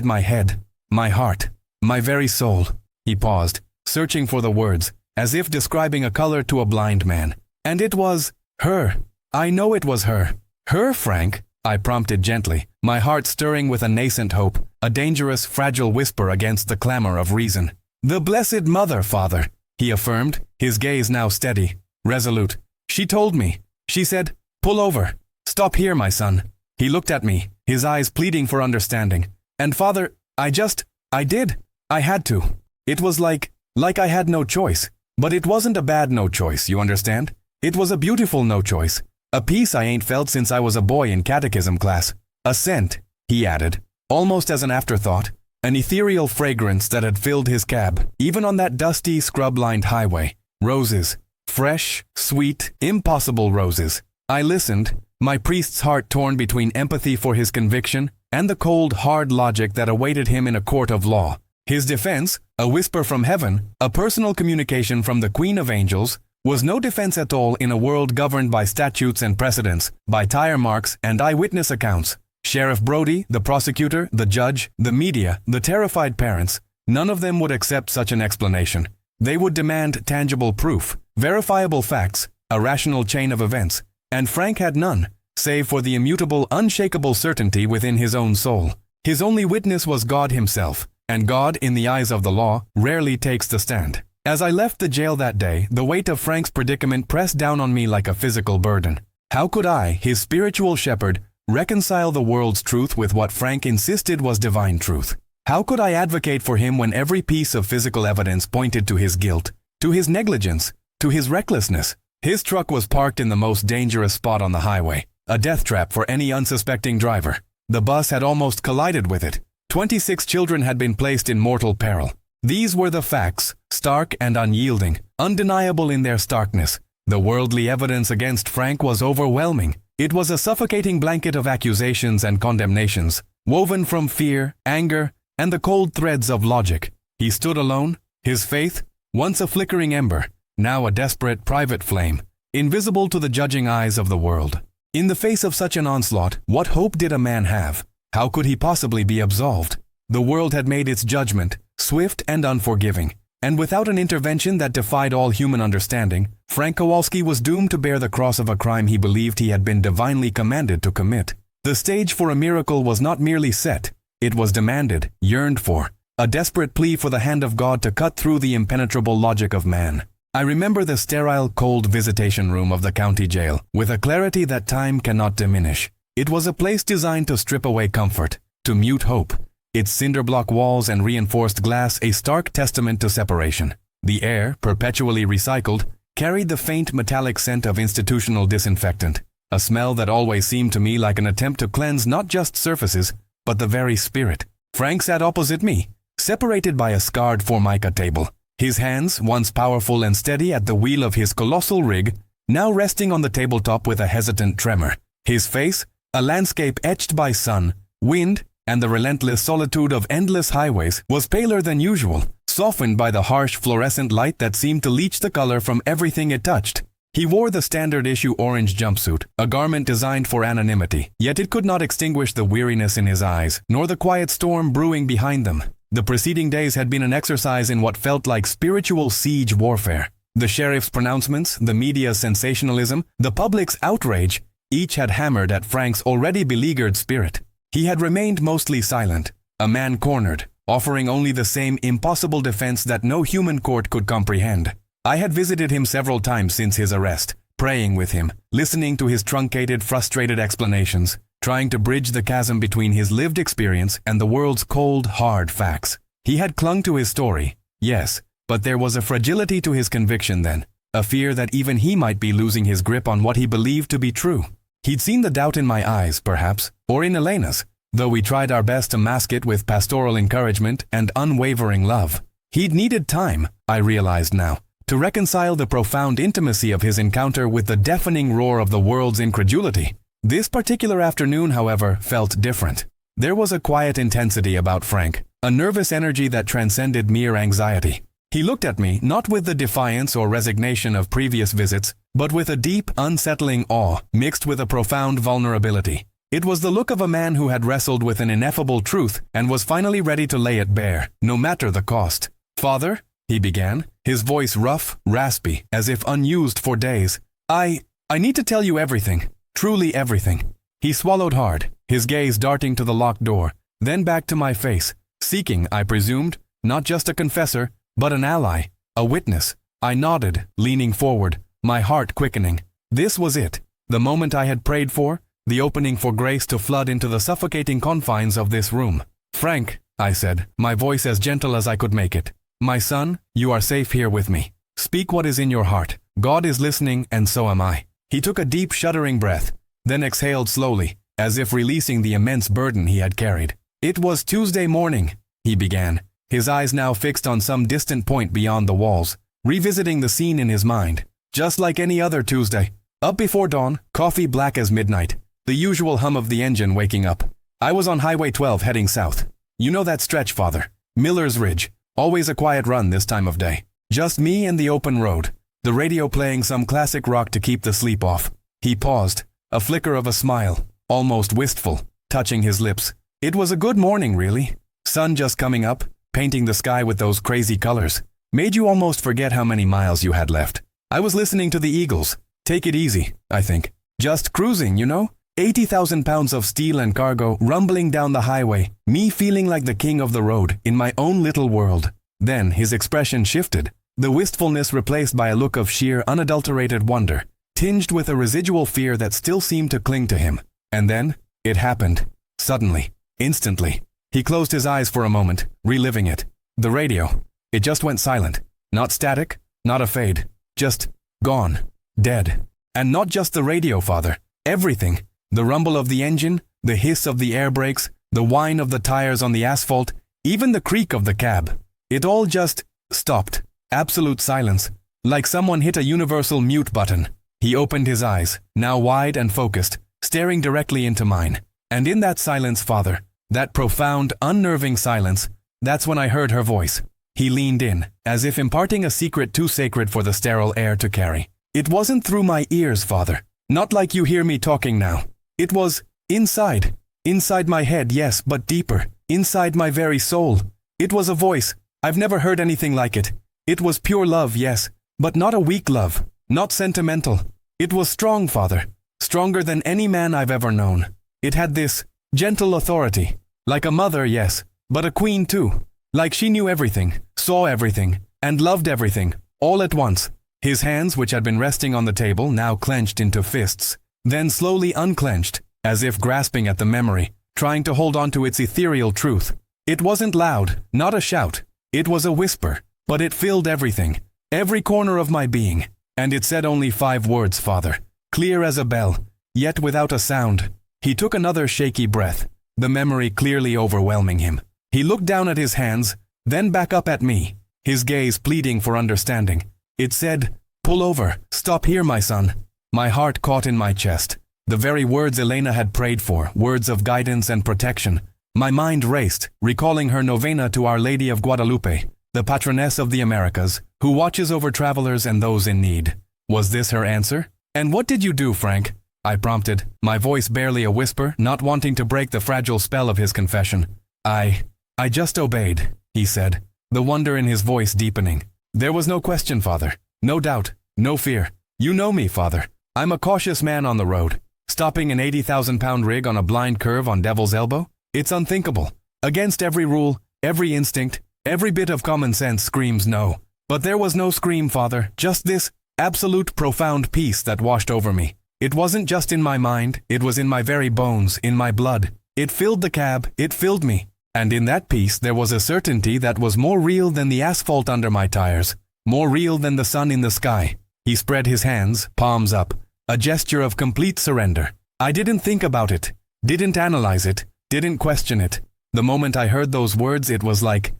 my head, my heart, my very soul." He paused, searching for the words, as if describing a color to a blind man. "And it was her. I know it was her." "Her, Frank?" I prompted gently, my heart stirring with a nascent hope, a dangerous, fragile whisper against the clamor of reason. "The Blessed Mother, Father," he affirmed, his gaze now steady, resolute. "She told me. She said, 'Pull over. Stop here, my son.'" He looked at me, his eyes pleading for understanding. "And Father, I did. I had to. It was like I had no choice. But it wasn't a bad no choice, you understand? It was a beautiful no choice. A peace I ain't felt since I was a boy in catechism class. A scent," he added, almost as an afterthought, an ethereal fragrance that had filled his cab, even on that dusty, scrub-lined highway. Roses. Fresh, sweet, impossible roses. I listened, my priest's heart torn between empathy for his conviction and the cold, hard logic that awaited him in a court of law. His defense, a whisper from heaven, a personal communication from the Queen of Angels, was no defense at all in a world governed by statutes and precedents, by tire marks and eyewitness accounts. Sheriff Brody, the prosecutor, the judge, the media, the terrified parents, none of them would accept such an explanation. They would demand tangible proof, verifiable facts, a rational chain of events, and Frank had none, save for the immutable, unshakable certainty within his own soul. His only witness was God himself, and God, in the eyes of the law, rarely takes the stand. As I left the jail that day, the weight of Frank's predicament pressed down on me like a physical burden. How could I, his spiritual shepherd, reconcile the world's truth with what Frank insisted was divine truth? How could I advocate for him when every piece of physical evidence pointed to his guilt, to his negligence, to his recklessness? His truck was parked in the most dangerous spot on the highway, a death trap for any unsuspecting driver. The bus had almost collided with it. 26 children had been placed in mortal peril. These were the facts, stark and unyielding, undeniable in their starkness. The worldly evidence against Frank was overwhelming. It was a suffocating blanket of accusations and condemnations, woven from fear, anger, and the cold threads of logic. He stood alone, his faith, once a flickering ember, now a desperate private flame, invisible to the judging eyes of the world. In the face of such an onslaught, what hope did a man have? How could he possibly be absolved? The world had made its judgment, swift and unforgiving, and without an intervention that defied all human understanding, Frank Kowalski was doomed to bear the cross of a crime he believed he had been divinely commanded to commit. The stage for a miracle was not merely set, it was demanded, yearned for, a desperate plea for the hand of God to cut through the impenetrable logic of man. I remember the sterile, cold visitation room of the county jail with a clarity that time cannot diminish. It was a place designed to strip away comfort, to mute hope. Its cinder-block walls and reinforced glass a stark testament to separation. The air, perpetually recycled, carried the faint metallic scent of institutional disinfectant, a smell that always seemed to me like an attempt to cleanse not just surfaces, but the very spirit. Frank sat opposite me, separated by a scarred formica table, his hands, once powerful and steady at the wheel of his colossal rig, now resting on the tabletop with a hesitant tremor. His face, a landscape etched by sun, wind, and the relentless solitude of endless highways, was paler than usual, softened by the harsh fluorescent light that seemed to leach the color from everything it touched. He wore the standard-issue orange jumpsuit, a garment designed for anonymity, yet it could not extinguish the weariness in his eyes, nor the quiet storm brewing behind them. The preceding days had been an exercise in what felt like spiritual siege warfare. The sheriff's pronouncements, the media's sensationalism, the public's outrage, each had hammered at Frank's already beleaguered spirit. He had remained mostly silent, a man cornered, offering only the same impossible defense that no human court could comprehend. I had visited him several times since his arrest, praying with him, listening to his truncated, frustrated explanations, trying to bridge the chasm between his lived experience and the world's cold, hard facts. He had clung to his story, yes, but there was a fragility to his conviction then, a fear that even he might be losing his grip on what he believed to be true. He'd seen the doubt in my eyes, perhaps, or in Elena's, though we tried our best to mask it with pastoral encouragement and unwavering love. He'd needed time, I realized now, to reconcile the profound intimacy of his encounter with the deafening roar of the world's incredulity. This particular afternoon, however, felt different. There was a quiet intensity about Frank, a nervous energy that transcended mere anxiety. He looked at me not with the defiance or resignation of previous visits, but with a deep, unsettling awe mixed with a profound vulnerability. It was the look of a man who had wrestled with an ineffable truth and was finally ready to lay it bare, no matter the cost. "Father," he began, his voice rough, raspy, as if unused for days. I need to tell you everything, truly everything." He swallowed hard, his gaze darting to the locked door, then back to my face, seeking, I presumed, not just a confessor, but an ally, a witness. I nodded, leaning forward, my heart quickening. This was it, the moment I had prayed for, the opening for grace to flood into the suffocating confines of this room. "Frank," I said, my voice as gentle as I could make it, "my son, you are safe here with me. Speak what is in your heart. God is listening, and so am I." He took a deep, shuddering breath, then exhaled slowly, as if releasing the immense burden he had carried. "It was Tuesday morning," he began, his eyes now fixed on some distant point beyond the walls, revisiting the scene in his mind. "Just like any other Tuesday. Up before dawn, coffee black as midnight, the usual hum of the engine waking up. I was on Highway 12 heading south. You know that stretch, Father. Miller's Ridge. Always a quiet run this time of day. Just me and the open road, the radio playing some classic rock to keep the sleep off." He paused, a flicker of a smile, almost wistful, touching his lips. "It was a good morning, really. Sun just coming up, painting the sky with those crazy colors. Made you almost forget how many miles you had left. I was listening to the Eagles. Take it easy, I think. Just cruising, you know? 80,000 pounds of steel and cargo rumbling down the highway, me feeling like the king of the road in my own little world." Then his expression shifted, the wistfulness replaced by a look of sheer, unadulterated wonder, tinged with a residual fear that still seemed to cling to him. And then, it happened. Suddenly. Instantly. He closed his eyes for a moment, reliving it. The radio. It just went silent. Not static, not a fade. Just gone. Dead. And not just the radio, Father. Everything. The rumble of the engine, the hiss of the air brakes, the whine of the tires on the asphalt, even the creak of the cab. It all just stopped. Absolute silence. Like someone hit a universal mute button. He opened his eyes, now wide and focused, staring directly into mine. And in that silence, Father, that profound, unnerving silence, that's when I heard her voice. He leaned in, as if imparting a secret too sacred for the sterile air to carry. "It wasn't through my ears, Father. Not like you hear me talking now. It was inside. Inside my head, yes, but deeper. Inside my very soul. It was a voice. I've never heard anything like it. It was pure love, yes, but not a weak love. Not sentimental. It was strong, Father. Stronger than any man I've ever known. It had this gentle authority. Like a mother, yes, but a queen too. Like she knew everything, saw everything, and loved everything, all at once." His hands, which had been resting on the table, now clenched into fists, then slowly unclenched, as if grasping at the memory, trying to hold on to its ethereal truth. It wasn't loud, not a shout. It was a whisper, but it filled everything, every corner of my being. And it said only 5 words, Father, clear as a bell, yet without a sound. He took another shaky breath, the memory clearly overwhelming him. He looked down at his hands, then back up at me, his gaze pleading for understanding. It said, pull over, stop here, my son. My heart caught in my chest. The very words Elena had prayed for, words of guidance and protection. My mind raced, recalling her novena to Our Lady of Guadalupe, the patroness of the Americas, who watches over travelers and those in need. Was this her answer? And what did you do, Frank? I prompted, my voice barely a whisper, not wanting to break the fragile spell of his confession. I just obeyed, he said, the wonder in his voice deepening. There was no question, Father. No doubt. No fear. You know me, Father. I'm a cautious man on the road. Stopping an 80,000-pound rig on a blind curve on Devil's Elbow? It's unthinkable. Against every rule, every instinct, every bit of common sense screams no. But there was no scream, Father, just this absolute profound peace that washed over me. It wasn't just in my mind, it was in my very bones, in my blood. It filled the cab, it filled me. And in that peace there was a certainty that was more real than the asphalt under my tires, more real than the sun in the sky. He spread his hands, palms up, a gesture of complete surrender. I didn't think about it, didn't analyze it, didn't question it. The moment I heard those words, it was like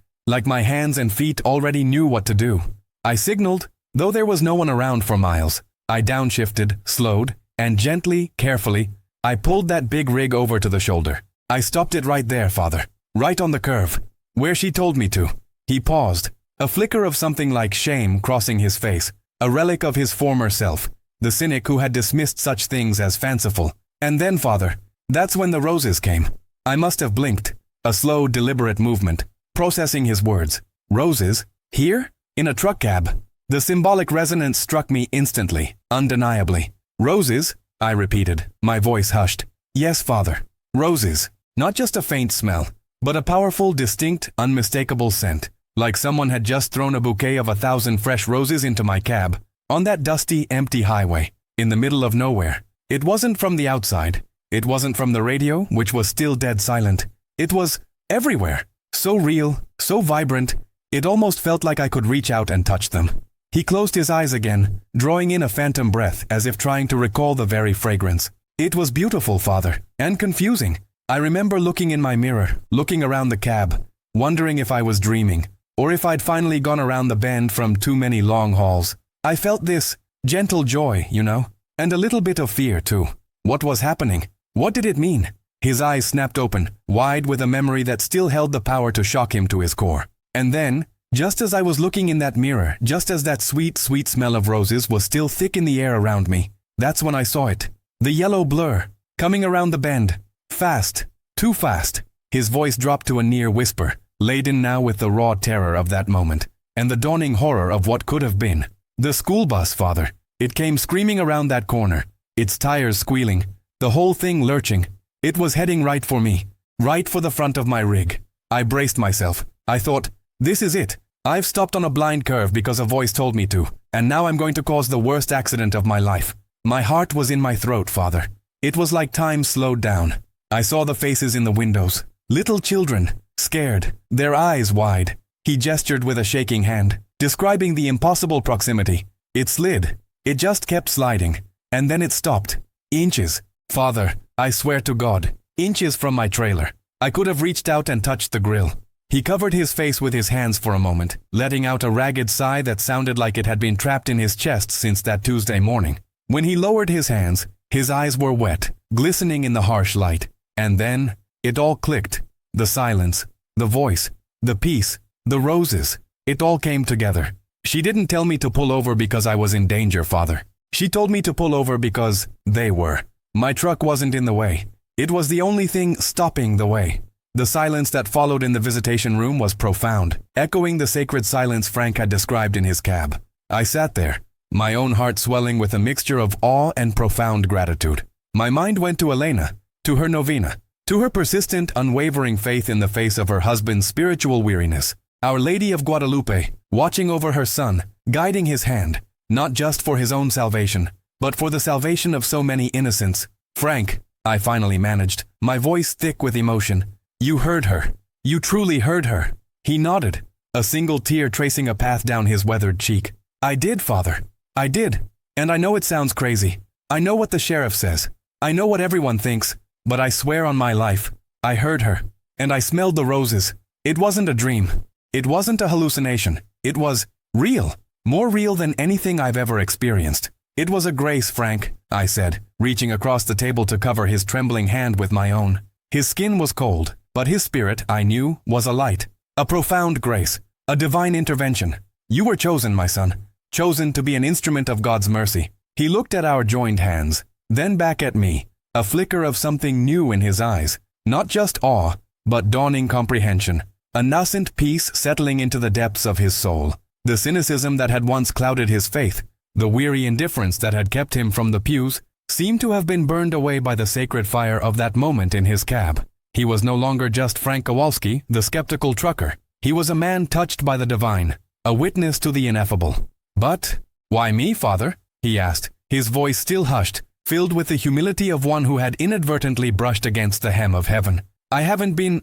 my hands and feet already knew what to do. I signaled, though there was no one around for miles. I downshifted, slowed, and gently, carefully, I pulled that big rig over to the shoulder. I stopped it right there, Father. Right on the curve, where she told me to. He paused, a flicker of something like shame crossing his face, a relic of his former self, the cynic who had dismissed such things as fanciful. And then, Father, that's when the roses came. I must have blinked, a slow, deliberate movement, processing his words. Roses? Here? In a truck cab? The symbolic resonance struck me instantly, undeniably. Roses? I repeated, my voice hushed. Yes, Father. Roses. Not just a faint smell, but a powerful, distinct, unmistakable scent, like someone had just thrown a bouquet of 1,000 fresh roses into my cab, on that dusty, empty highway, in the middle of nowhere. It wasn't from the outside. It wasn't from the radio, which was still dead silent. It was everywhere, so real, so vibrant, it almost felt like I could reach out and touch them. He closed his eyes again, drawing in a phantom breath as if trying to recall the very fragrance. It was beautiful, Father, and confusing. I remember looking in my mirror, looking around the cab, wondering if I was dreaming, or if I'd finally gone around the bend from too many long hauls. I felt this gentle joy, you know, and a little bit of fear, too. What was happening? What did it mean? His eyes snapped open, wide with a memory that still held the power to shock him to his core. And then, just as I was looking in that mirror, just as that sweet, sweet smell of roses was still thick in the air around me, that's when I saw it. The yellow blur, coming around the bend. Fast, too fast. His voice dropped to a near whisper, laden now with the raw terror of that moment, and the dawning horror of what could have been. The school bus, Father. It came screaming around that corner, its tires squealing, the whole thing lurching. It was heading right for me, right for the front of my rig. I braced myself. I thought, this is it. I've stopped on a blind curve because a voice told me to, and now I'm going to cause the worst accident of my life. My heart was in my throat, Father. It was like time slowed down. I saw the faces in the windows. Little children, scared, their eyes wide. He gestured with a shaking hand, describing the impossible proximity. It slid. It just kept sliding. And then it stopped. Inches. Father, I swear to God, inches from my trailer. I could have reached out and touched the grill. He covered his face with his hands for a moment, letting out a ragged sigh that sounded like it had been trapped in his chest since that Tuesday morning. When he lowered his hands, his eyes were wet, glistening in the harsh light. And then, it all clicked. The silence, the voice, the peace, the roses. It all came together. She didn't tell me to pull over because I was in danger, Father. She told me to pull over because they were. My truck wasn't in the way. It was the only thing stopping the way. The silence that followed in the visitation room was profound, echoing the sacred silence Frank had described in his cab. I sat there, my own heart swelling with a mixture of awe and profound gratitude. My mind went to Elena, to her novena, to her persistent, unwavering faith in the face of her husband's spiritual weariness. Our Lady of Guadalupe, watching over her son, guiding his hand, not just for his own salvation, but for the salvation of so many innocents. Frank, I finally managed, my voice thick with emotion. You heard her. You truly heard her. He nodded, a single tear tracing a path down his weathered cheek. I did, Father. I did. And I know it sounds crazy. I know what the sheriff says. I know what everyone thinks. But I swear on my life, I heard her. And I smelled the roses. It wasn't a dream. It wasn't a hallucination. It was real. More real than anything I've ever experienced. It was a grace, Frank, I said, reaching across the table to cover his trembling hand with my own. His skin was cold, but his spirit, I knew, was alight. A profound grace. A divine intervention. You were chosen, my son. Chosen to be an instrument of God's mercy. He looked at our joined hands, then back at me, a flicker of something new in his eyes. Not just awe, but dawning comprehension. A nascent peace settling into the depths of his soul. The cynicism that had once clouded his faith, the weary indifference that had kept him from the pews, seemed to have been burned away by the sacred fire of that moment in his cab. He was no longer just Frank Kowalski, the skeptical trucker. He was a man touched by the divine, a witness to the ineffable. But, why me, Father? He asked, his voice still hushed, filled with the humility of one who had inadvertently brushed against the hem of heaven. I haven't been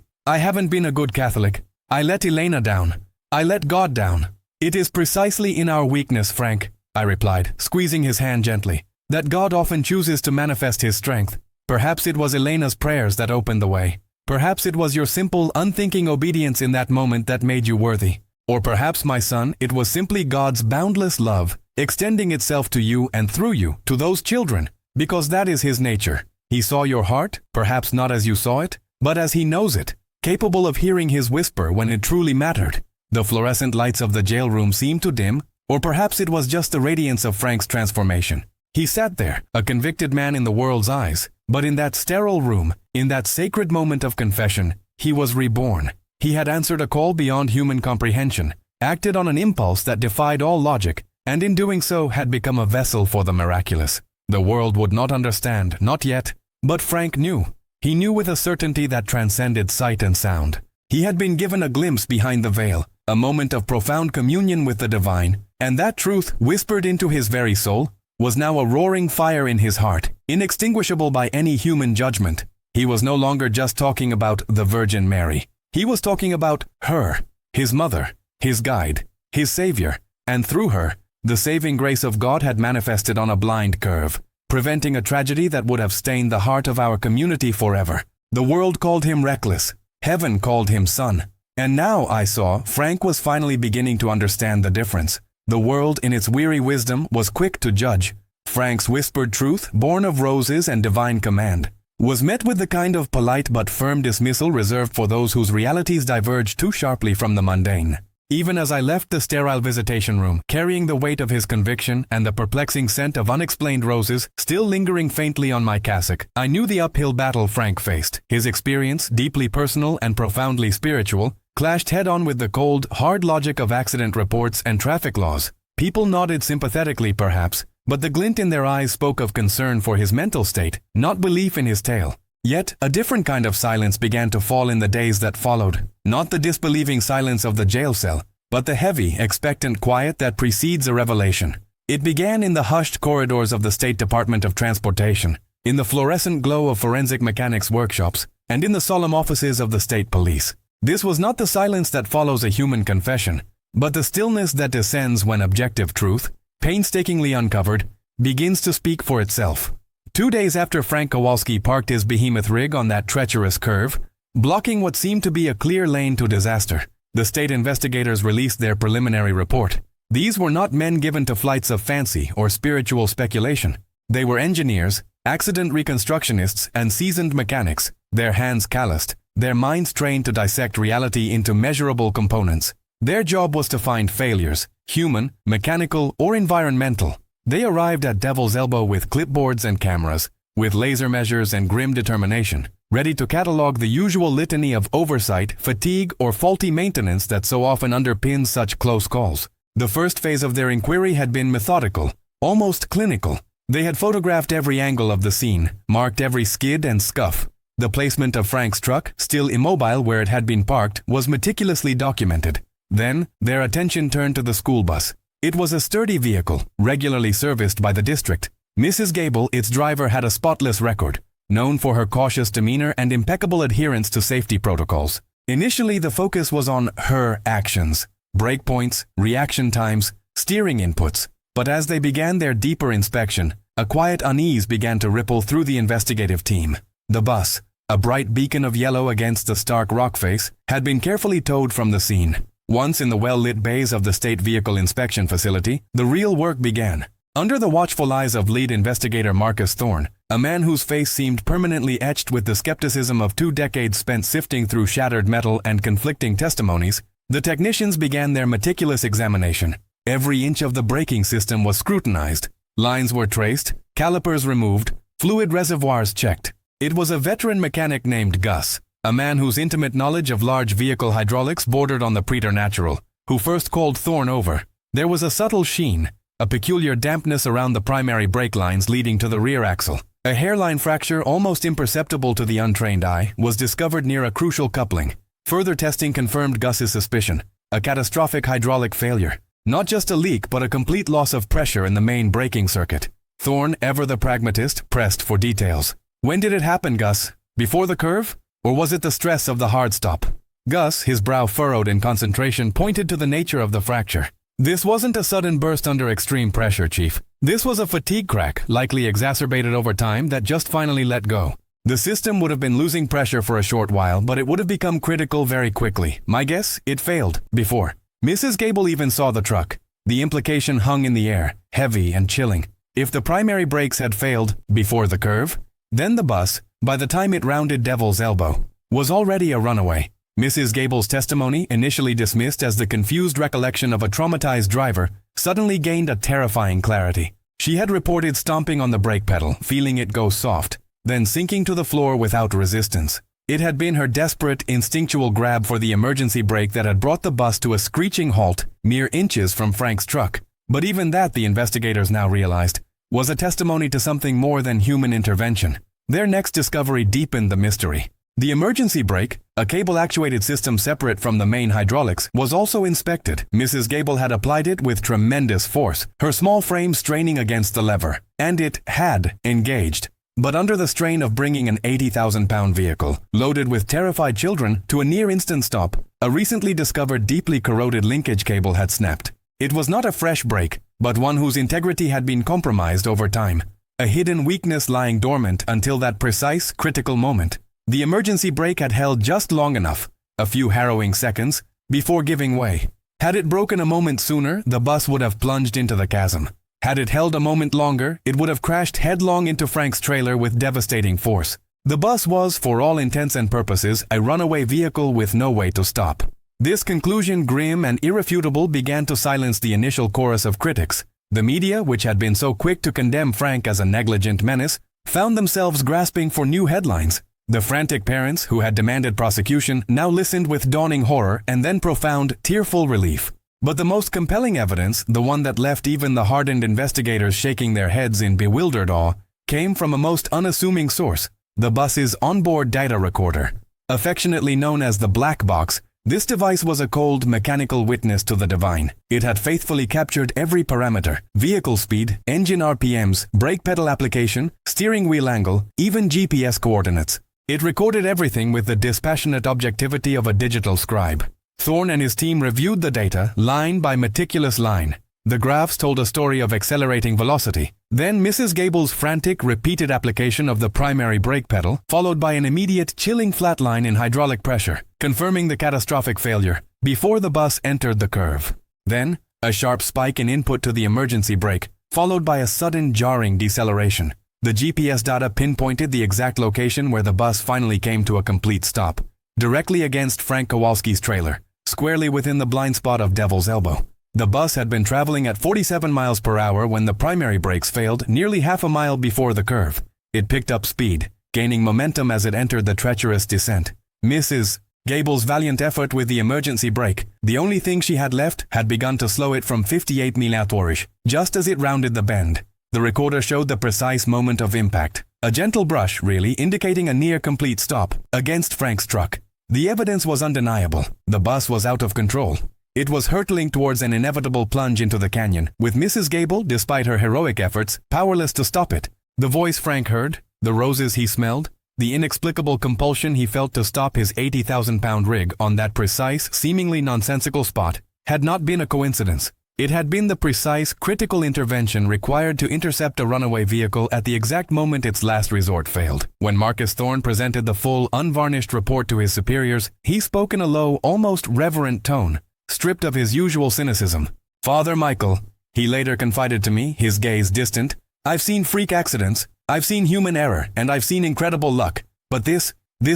a good Catholic. I let Elena down. I let God down. It is precisely in our weakness, Frank, I replied, squeezing his hand gently, that God often chooses to manifest his strength. Perhaps it was Elena's prayers that opened the way. Perhaps it was your simple, unthinking obedience in that moment that made you worthy. Or perhaps, my son, it was simply God's boundless love, extending itself to you and through you, to those children, because that is his nature. He saw your heart, perhaps not as you saw it, but as he knows it, capable of hearing his whisper when it truly mattered. The fluorescent lights of the jail room seemed to dim, or perhaps it was just the radiance of Frank's transformation. He sat there, a convicted man in the world's eyes, but in that sterile room, in that sacred moment of confession, he was reborn. He had answered a call beyond human comprehension, acted on an impulse that defied all logic, and in doing so had become a vessel for the miraculous. The world would not understand, not yet, but Frank knew. He knew with a certainty that transcended sight and sound. He had been given a glimpse behind the veil, a moment of profound communion with the divine, and that truth, whispered into his very soul, was now a roaring fire in his heart, inextinguishable by any human judgment. He was no longer just talking about the Virgin Mary. He was talking about her, his mother, his guide, his savior, and through her, the saving grace of God had manifested on a blind curve, preventing a tragedy that would have stained the heart of our community forever. The world called him reckless. Heaven called him son. And now, I saw, Frank was finally beginning to understand the difference. The world, in its weary wisdom, was quick to judge. Frank's whispered truth, born of roses and divine command, was met with the kind of polite but firm dismissal reserved for those whose realities diverged too sharply from the mundane. Even as I left the sterile visitation room, carrying the weight of his conviction and the perplexing scent of unexplained roses still lingering faintly on my cassock, I knew the uphill battle Frank faced. His experience, deeply personal and profoundly spiritual, clashed head-on with the cold, hard logic of accident reports and traffic laws. People nodded sympathetically, perhaps, but the glint in their eyes spoke of concern for his mental state, not belief in his tale. Yet, a different kind of silence began to fall in the days that followed. Not the disbelieving silence of the jail cell, but the heavy, expectant quiet that precedes a revelation. It began in the hushed corridors of the State Department of Transportation, in the fluorescent glow of forensic mechanics workshops, and in the solemn offices of the state police. This was not the silence that follows a human confession, but the stillness that descends when objective truth, painstakingly uncovered, begins to speak for itself. 2 days after Frank Kowalski parked his behemoth rig on that treacherous curve, blocking what seemed to be a clear lane to disaster, the state investigators released their preliminary report. These were not men given to flights of fancy or spiritual speculation. They were engineers, accident reconstructionists, and seasoned mechanics, their hands calloused, their minds trained to dissect reality into measurable components. Their job was to find failures, human, mechanical, or environmental. They arrived at Devil's Elbow with clipboards and cameras, with laser measures and grim determination, ready to catalog the usual litany of oversight, fatigue, or faulty maintenance that so often underpins such close calls. The first phase of their inquiry had been methodical, almost clinical. They had photographed every angle of the scene, marked every skid and scuff. The placement of Frank's truck, still immobile where it had been parked, was meticulously documented. Then, their attention turned to the school bus. It was a sturdy vehicle, regularly serviced by the district. Mrs. Gable, its driver, had a spotless record. known for her cautious demeanor and impeccable adherence to safety protocols. Initially, the focus was on her actions, brake points, reaction times, steering inputs. But as they began their deeper inspection, a quiet unease began to ripple through the investigative team. The bus, a bright beacon of yellow against the stark rock face, had been carefully towed from the scene. Once in the well-lit bays of the State Vehicle Inspection Facility, the real work began. Under the watchful eyes of lead investigator Marcus Thorne, a man whose face seemed permanently etched with the skepticism of 2 decades spent sifting through shattered metal and conflicting testimonies, the technicians began their meticulous examination. Every inch of the braking system was scrutinized. Lines were traced, calipers removed, fluid reservoirs checked. It was a veteran mechanic named Gus, a man whose intimate knowledge of large vehicle hydraulics bordered on the preternatural, who first called Thorne over. There was a subtle sheen, a peculiar dampness around the primary brake lines leading to the rear axle. A hairline fracture almost imperceptible to the untrained eye was discovered near a crucial coupling. Further testing confirmed Gus's suspicion: a catastrophic hydraulic failure. Not just a leak, but a complete loss of pressure in the main braking circuit. Thorne, ever the pragmatist, pressed for details. When did it happen, Gus? Before the curve? Or was it the stress of the hard stop? Gus, his brow furrowed in concentration, pointed to the nature of the fracture. This wasn't a sudden burst under extreme pressure, Chief. This was a fatigue crack, likely exacerbated over time, that just finally let go. The system would have been losing pressure for a short while, but it would have become critical very quickly. My guess? It failed. Before. Mrs. Gable even saw the truck. The implication hung in the air, heavy and chilling. If the primary brakes had failed before the curve, then the bus, by the time it rounded Devil's Elbow, was already a runaway. Mrs. Gable's testimony, initially dismissed as the confused recollection of a traumatized driver, suddenly gained a terrifying clarity. She had reported stomping on the brake pedal, feeling it go soft, then sinking to the floor without resistance. It had been her desperate, instinctual grab for the emergency brake that had brought the bus to a screeching halt mere inches from Frank's truck. But even that, the investigators now realized, was a testimony to something more than human intervention. Their next discovery deepened the mystery. The emergency brake, a cable-actuated system separate from the main hydraulics, was also inspected. Mrs. Gable had applied it with tremendous force, her small frame straining against the lever, and it had engaged. But under the strain of bringing an 80,000-pound vehicle, loaded with terrified children, to a near-instant stop, a recently discovered deeply corroded linkage cable had snapped. It was not a fresh break, but one whose integrity had been compromised over time. A hidden weakness lying dormant until that precise, critical moment. The emergency brake had held just long enough, a few harrowing seconds, before giving way. Had it broken a moment sooner, the bus would have plunged into the chasm. Had it held a moment longer, it would have crashed headlong into Frank's trailer with devastating force. The bus was, for all intents and purposes, a runaway vehicle with no way to stop. This conclusion, grim and irrefutable, began to silence the initial chorus of critics. The media, which had been so quick to condemn Frank as a negligent menace, found themselves grasping for new headlines. The frantic parents, who had demanded prosecution, now listened with dawning horror and then profound, tearful relief. But the most compelling evidence, the one that left even the hardened investigators shaking their heads in bewildered awe, came from a most unassuming source: the bus's onboard data recorder. Affectionately known as the black box, this device was a cold, mechanical witness to the divine. It had faithfully captured every parameter: vehicle speed, engine RPMs, brake pedal application, steering wheel angle, even GPS coordinates. It recorded everything with the dispassionate objectivity of a digital scribe. Thorne and his team reviewed the data, line by meticulous line. The graphs told a story of accelerating velocity. Then Mrs. Gable's frantic, repeated application of the primary brake pedal, followed by an immediate, chilling flatline in hydraulic pressure, confirming the catastrophic failure, before the bus entered the curve. Then, a sharp spike in input to the emergency brake, followed by a sudden, jarring deceleration. The GPS data pinpointed the exact location where the bus finally came to a complete stop, directly against Frank Kowalski's trailer, squarely within the blind spot of Devil's Elbow. The bus had been traveling at 47 miles per hour when the primary brakes failed nearly half a mile before the curve. It picked up speed, gaining momentum as it entered the treacherous descent. Mrs. Gable's valiant effort with the emergency brake, the only thing she had left, had begun to slow it from 58 mph, just as it rounded the bend. The recorder showed the precise moment of impact. A gentle brush, really, indicating a near-complete stop, against Frank's truck. The evidence was undeniable. The bus was out of control. It was hurtling towards an inevitable plunge into the canyon, with Mrs. Gable, despite her heroic efforts, powerless to stop it. The voice Frank heard, the roses he smelled, the inexplicable compulsion he felt to stop his 80,000-pound rig on that precise, seemingly nonsensical spot, had not been a coincidence. It had been the precise, critical intervention required to intercept a runaway vehicle at the exact moment its last resort failed. When Marcus Thorne presented the full, unvarnished report to his superiors, he spoke in a low, almost reverent tone, stripped of his usual cynicism. "Father Michael," he later confided to me, his gaze distant, "I've seen freak accidents, I've seen human error, and I've seen incredible luck. But this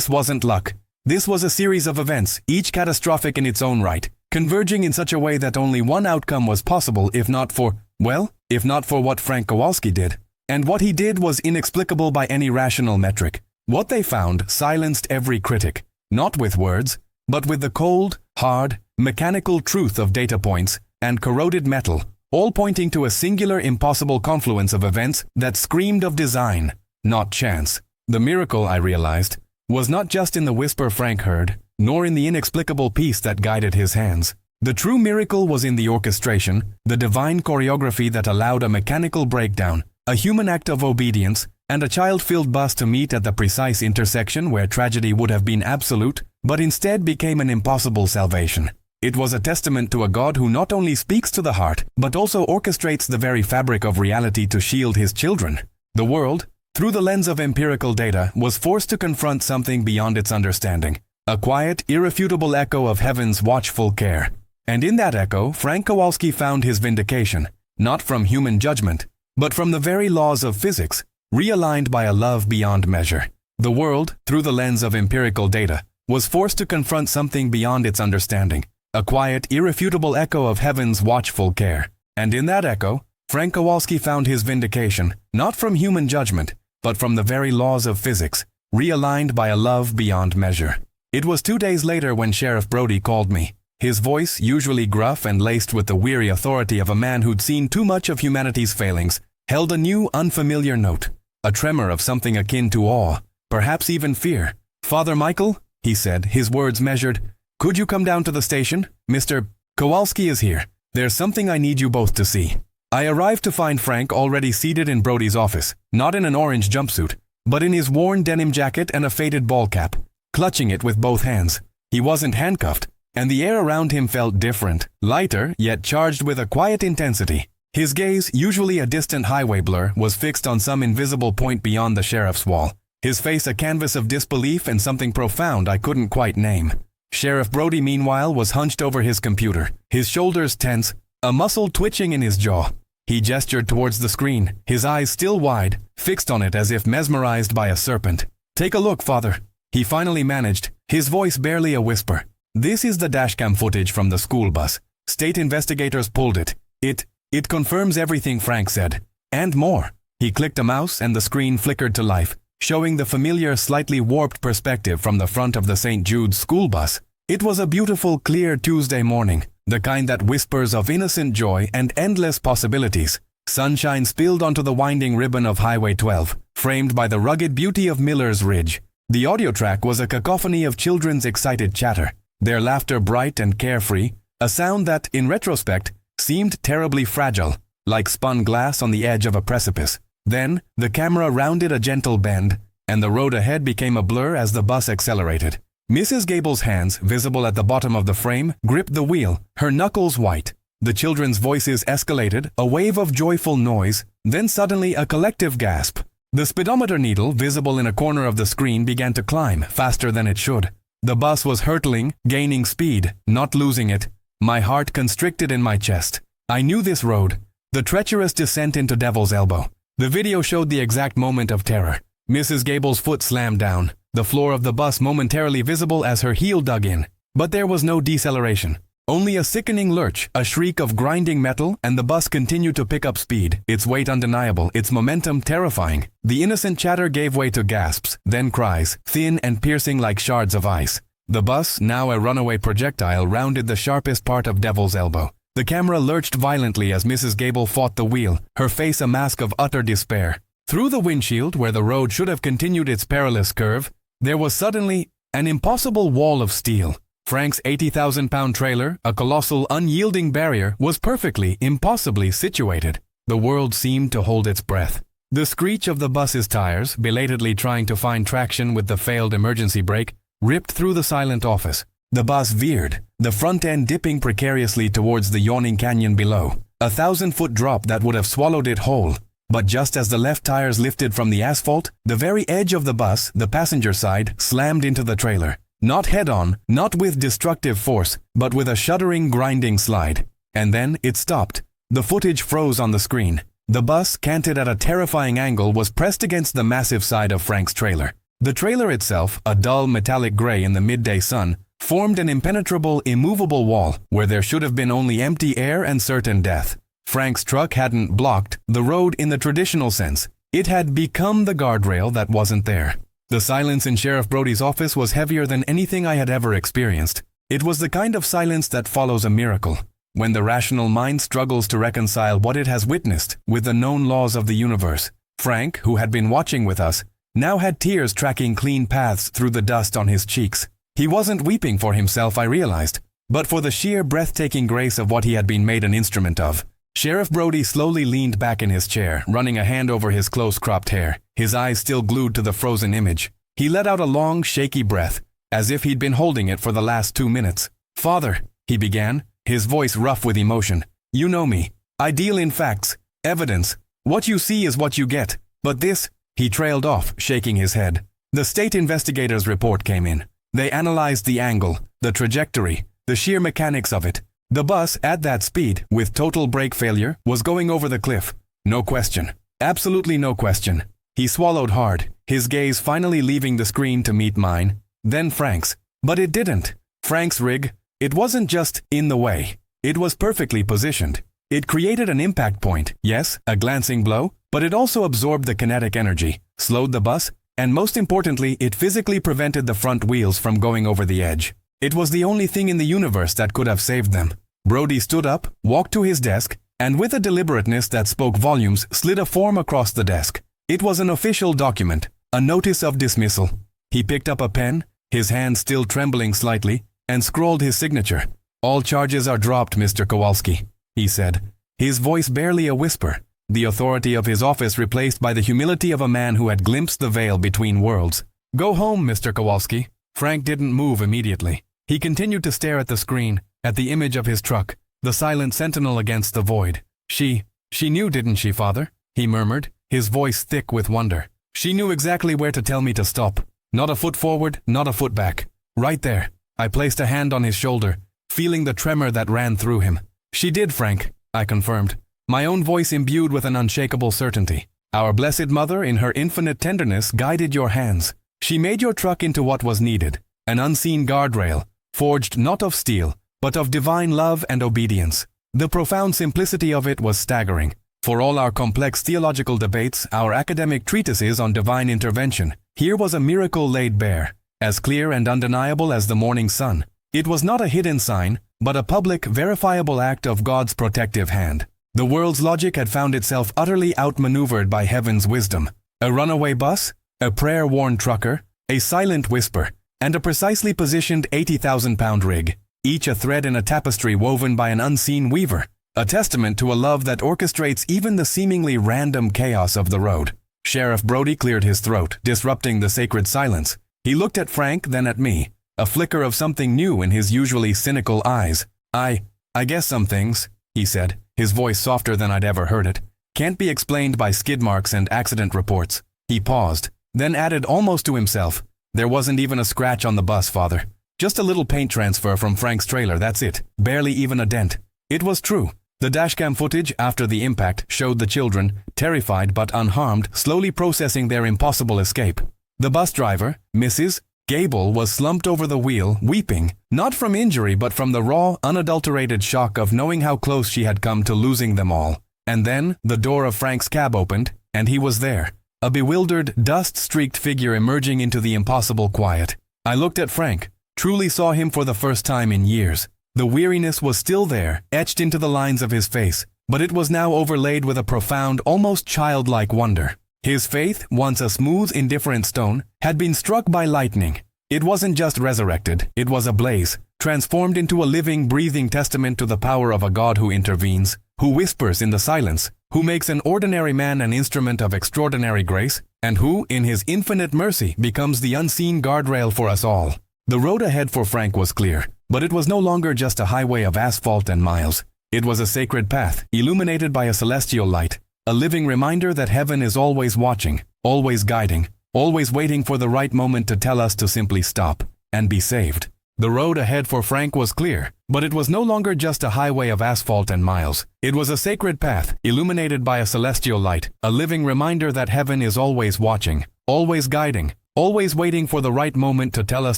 wasn't luck. This was a series of events, each catastrophic in its own right, converging in such a way that only one outcome was possible if not for what Frank Kowalski did. And what he did was inexplicable by any rational metric. What they found silenced every critic, not with words, but with the cold, hard, mechanical truth of data points and corroded metal, all pointing to a singular, impossible confluence of events that screamed of design, not chance. The miracle, I realized, was not just in the whisper Frank heard, nor in the inexplicable peace that guided his hands. The true miracle was in the orchestration, the divine choreography that allowed a mechanical breakdown, a human act of obedience, and a child-filled bus to meet at the precise intersection where tragedy would have been absolute, but instead became an impossible salvation. It was a testament to a God who not only speaks to the heart, but also orchestrates the very fabric of reality to shield his children. The world, through the lens of empirical data, was forced to confront something beyond its understanding. A quiet, irrefutable echo of heaven's watchful care. And in that echo, Frank Kowalski found his vindication, not from human judgment, but from the very laws of physics, realigned by a love beyond measure. The world, through the lens of empirical data, was forced to confront something beyond its understanding. A quiet, irrefutable echo of heaven's watchful care. And in that echo, Frank Kowalski found his vindication, not from human judgment, but from the very laws of physics, realigned by a love beyond measure. It was 2 days later when Sheriff Brody called me. His voice, usually gruff and laced with the weary authority of a man who'd seen too much of humanity's failings, held a new, unfamiliar note, a tremor of something akin to awe, perhaps even fear. "Father Michael," he said, his words measured, "could you come down to the station? Mr. Kowalski is here. There's something I need you both to see." I arrived to find Frank already seated in Brody's office, not in an orange jumpsuit, but in his worn denim jacket and a faded ball cap, clutching it with both hands. He wasn't handcuffed, and the air around him felt different, lighter, yet charged with a quiet intensity. His gaze, usually a distant highway blur, was fixed on some invisible point beyond the sheriff's wall, his face a canvas of disbelief and something profound I couldn't quite name. Sheriff Brody, meanwhile, was hunched over his computer, his shoulders tense, a muscle twitching in his jaw. He gestured towards the screen, his eyes still wide, fixed on it as if mesmerized by a serpent. "Take a look, Father," he finally managed, his voice barely a whisper. "This is the dashcam footage from the school bus. State investigators pulled it. It confirms everything Frank said. And more." He clicked a mouse and the screen flickered to life, showing the familiar, slightly warped perspective from the front of the St. Jude's school bus. It was a beautiful, clear Tuesday morning, the kind that whispers of innocent joy and endless possibilities. Sunshine spilled onto the winding ribbon of Highway 12, framed by the rugged beauty of Miller's Ridge. The audio track was a cacophony of children's excited chatter, their laughter bright and carefree, a sound that, in retrospect, seemed terribly fragile, like spun glass on the edge of a precipice. Then, the camera rounded a gentle bend, and the road ahead became a blur as the bus accelerated. Mrs. Gable's hands, visible at the bottom of the frame, gripped the wheel, her knuckles white. The children's voices escalated, a wave of joyful noise, then suddenly a collective gasp. The speedometer needle, visible in a corner of the screen, began to climb, faster than it should. The bus was hurtling, gaining speed, not losing it. My heart constricted in my chest. I knew this road, the treacherous descent into Devil's Elbow. The video showed the exact moment of terror. Mrs. Gable's foot slammed down, the floor of the bus momentarily visible as her heel dug in. But there was no deceleration. Only a sickening lurch, a shriek of grinding metal, and the bus continued to pick up speed, its weight undeniable, its momentum terrifying. The innocent chatter gave way to gasps, then cries, thin and piercing like shards of ice. The bus, now a runaway projectile, rounded the sharpest part of Devil's Elbow. The camera lurched violently as Mrs. Gable fought the wheel, her face a mask of utter despair. Through the windshield, where the road should have continued its perilous curve, there was suddenly an impossible wall of steel. Frank's 80,000-pound trailer, a colossal, unyielding barrier, was perfectly, impossibly situated. The world seemed to hold its breath. The screech of the bus's tires, belatedly trying to find traction with the failed emergency brake, ripped through the silent office. The bus veered, the front end dipping precariously towards the yawning canyon below, a 1,000-foot drop that would have swallowed it whole. But just as the left tires lifted from the asphalt, the very edge of the bus, the passenger side, slammed into the trailer. Not head-on, not with destructive force, but with a shuddering, grinding slide. And then it stopped. The footage froze on the screen. The bus, canted at a terrifying angle, was pressed against the massive side of Frank's trailer. The trailer itself, a dull metallic gray in the midday sun, formed an impenetrable, immovable wall where there should have been only empty air and certain death. Frank's truck hadn't blocked the road in the traditional sense. It had become the guardrail that wasn't there. The silence in Sheriff Brody's office was heavier than anything I had ever experienced. It was the kind of silence that follows a miracle, when the rational mind struggles to reconcile what it has witnessed with the known laws of the universe. Frank, who had been watching with us, now had tears tracking clean paths through the dust on his cheeks. He wasn't weeping for himself, I realized, but for the sheer breathtaking grace of what he had been made an instrument of. Sheriff Brody slowly leaned back in his chair, running a hand over his close-cropped hair, his eyes still glued to the frozen image. He let out a long, shaky breath, as if he'd been holding it for the last 2 minutes. "Father," he began, his voice rough with emotion. "You know me. I deal in facts, evidence. What you see is what you get. But this," he trailed off, shaking his head. The state investigator's report came in. They analyzed the angle, the trajectory, the sheer mechanics of it. The bus, at that speed, with total brake failure, was going over the cliff. No question. Absolutely no question. He swallowed hard, his gaze finally leaving the screen to meet mine, then Frank's. But it didn't. Frank's rig, it wasn't just in the way. It was perfectly positioned. It created an impact point, yes, a glancing blow, but it also absorbed the kinetic energy, slowed the bus, and most importantly, it physically prevented the front wheels from going over the edge. It was the only thing in the universe that could have saved them. Brody stood up, walked to his desk, and with a deliberateness that spoke volumes, slid a form across the desk. It was an official document, a notice of dismissal. He picked up a pen, his hand still trembling slightly, and scrawled his signature. "All charges are dropped, Mr. Kowalski," he said, his voice barely a whisper, the authority of his office replaced by the humility of a man who had glimpsed the veil between worlds. "Go home, Mr. Kowalski." Frank didn't move immediately. He continued to stare at the screen, at the image of his truck, the silent sentinel against the void. She knew, didn't she, Father?" he murmured, his voice thick with wonder. "She knew exactly where to tell me to stop. Not a foot forward, not a foot back. Right there." I placed a hand on his shoulder, feeling the tremor that ran through him. "She did, Frank," I confirmed, my own voice imbued with an unshakable certainty. "Our Blessed Mother, in her infinite tenderness, guided your hands. She made your truck into what was needed, an unseen guardrail, forged not of steel, but of divine love and obedience. The profound simplicity of it was staggering. For all our complex theological debates, our academic treatises on divine intervention, here was a miracle laid bare, as clear and undeniable as the morning sun. It was not a hidden sign, but a public, verifiable act of God's protective hand. The world's logic had found itself utterly outmaneuvered by heaven's wisdom. A runaway bus, a prayer-worn trucker, a silent whisper, and a precisely positioned 80,000-pound rig, each a thread in a tapestry woven by an unseen weaver, a testament to a love that orchestrates even the seemingly random chaos of the road. Sheriff Brody cleared his throat, disrupting the sacred silence. He looked at Frank, then at me, a flicker of something new in his usually cynical eyes. I guess some things," he said, his voice softer than I'd ever heard it, "can't be explained by skid marks and accident reports." He paused, then added almost to himself, "There wasn't even a scratch on the bus, Father. Just a little paint transfer from Frank's trailer, that's it. Barely even a dent." It was true. The dashcam footage after the impact showed the children, terrified but unharmed, slowly processing their impossible escape. The bus driver, Mrs. Gable, was slumped over the wheel, weeping, not from injury but from the raw, unadulterated shock of knowing how close she had come to losing them all. And then the door of Frank's cab opened, and he was there, a bewildered, dust-streaked figure emerging into the impossible quiet. I looked at Frank, truly saw him for the first time in years. The weariness was still there, etched into the lines of his face, but it was now overlaid with a profound, almost childlike wonder. His faith, once a smooth, indifferent stone, had been struck by lightning. It wasn't just resurrected, it was ablaze, transformed into a living, breathing testament to the power of a God who intervenes. who whispers in the silence, who makes an ordinary man an instrument of extraordinary grace, and who, in his infinite mercy, becomes the unseen guardrail for us all. The road ahead for Frank was clear, but it was no longer just a highway of asphalt and miles. It was a sacred path, illuminated by a celestial light, a living reminder that heaven is always watching, always guiding, always waiting for the right moment to tell us to simply stop and be saved. The road ahead for Frank was clear, but it was no longer just a highway of asphalt and miles. It was a sacred path, illuminated by a celestial light, a living reminder that heaven is always watching, always guiding, always waiting for the right moment to tell us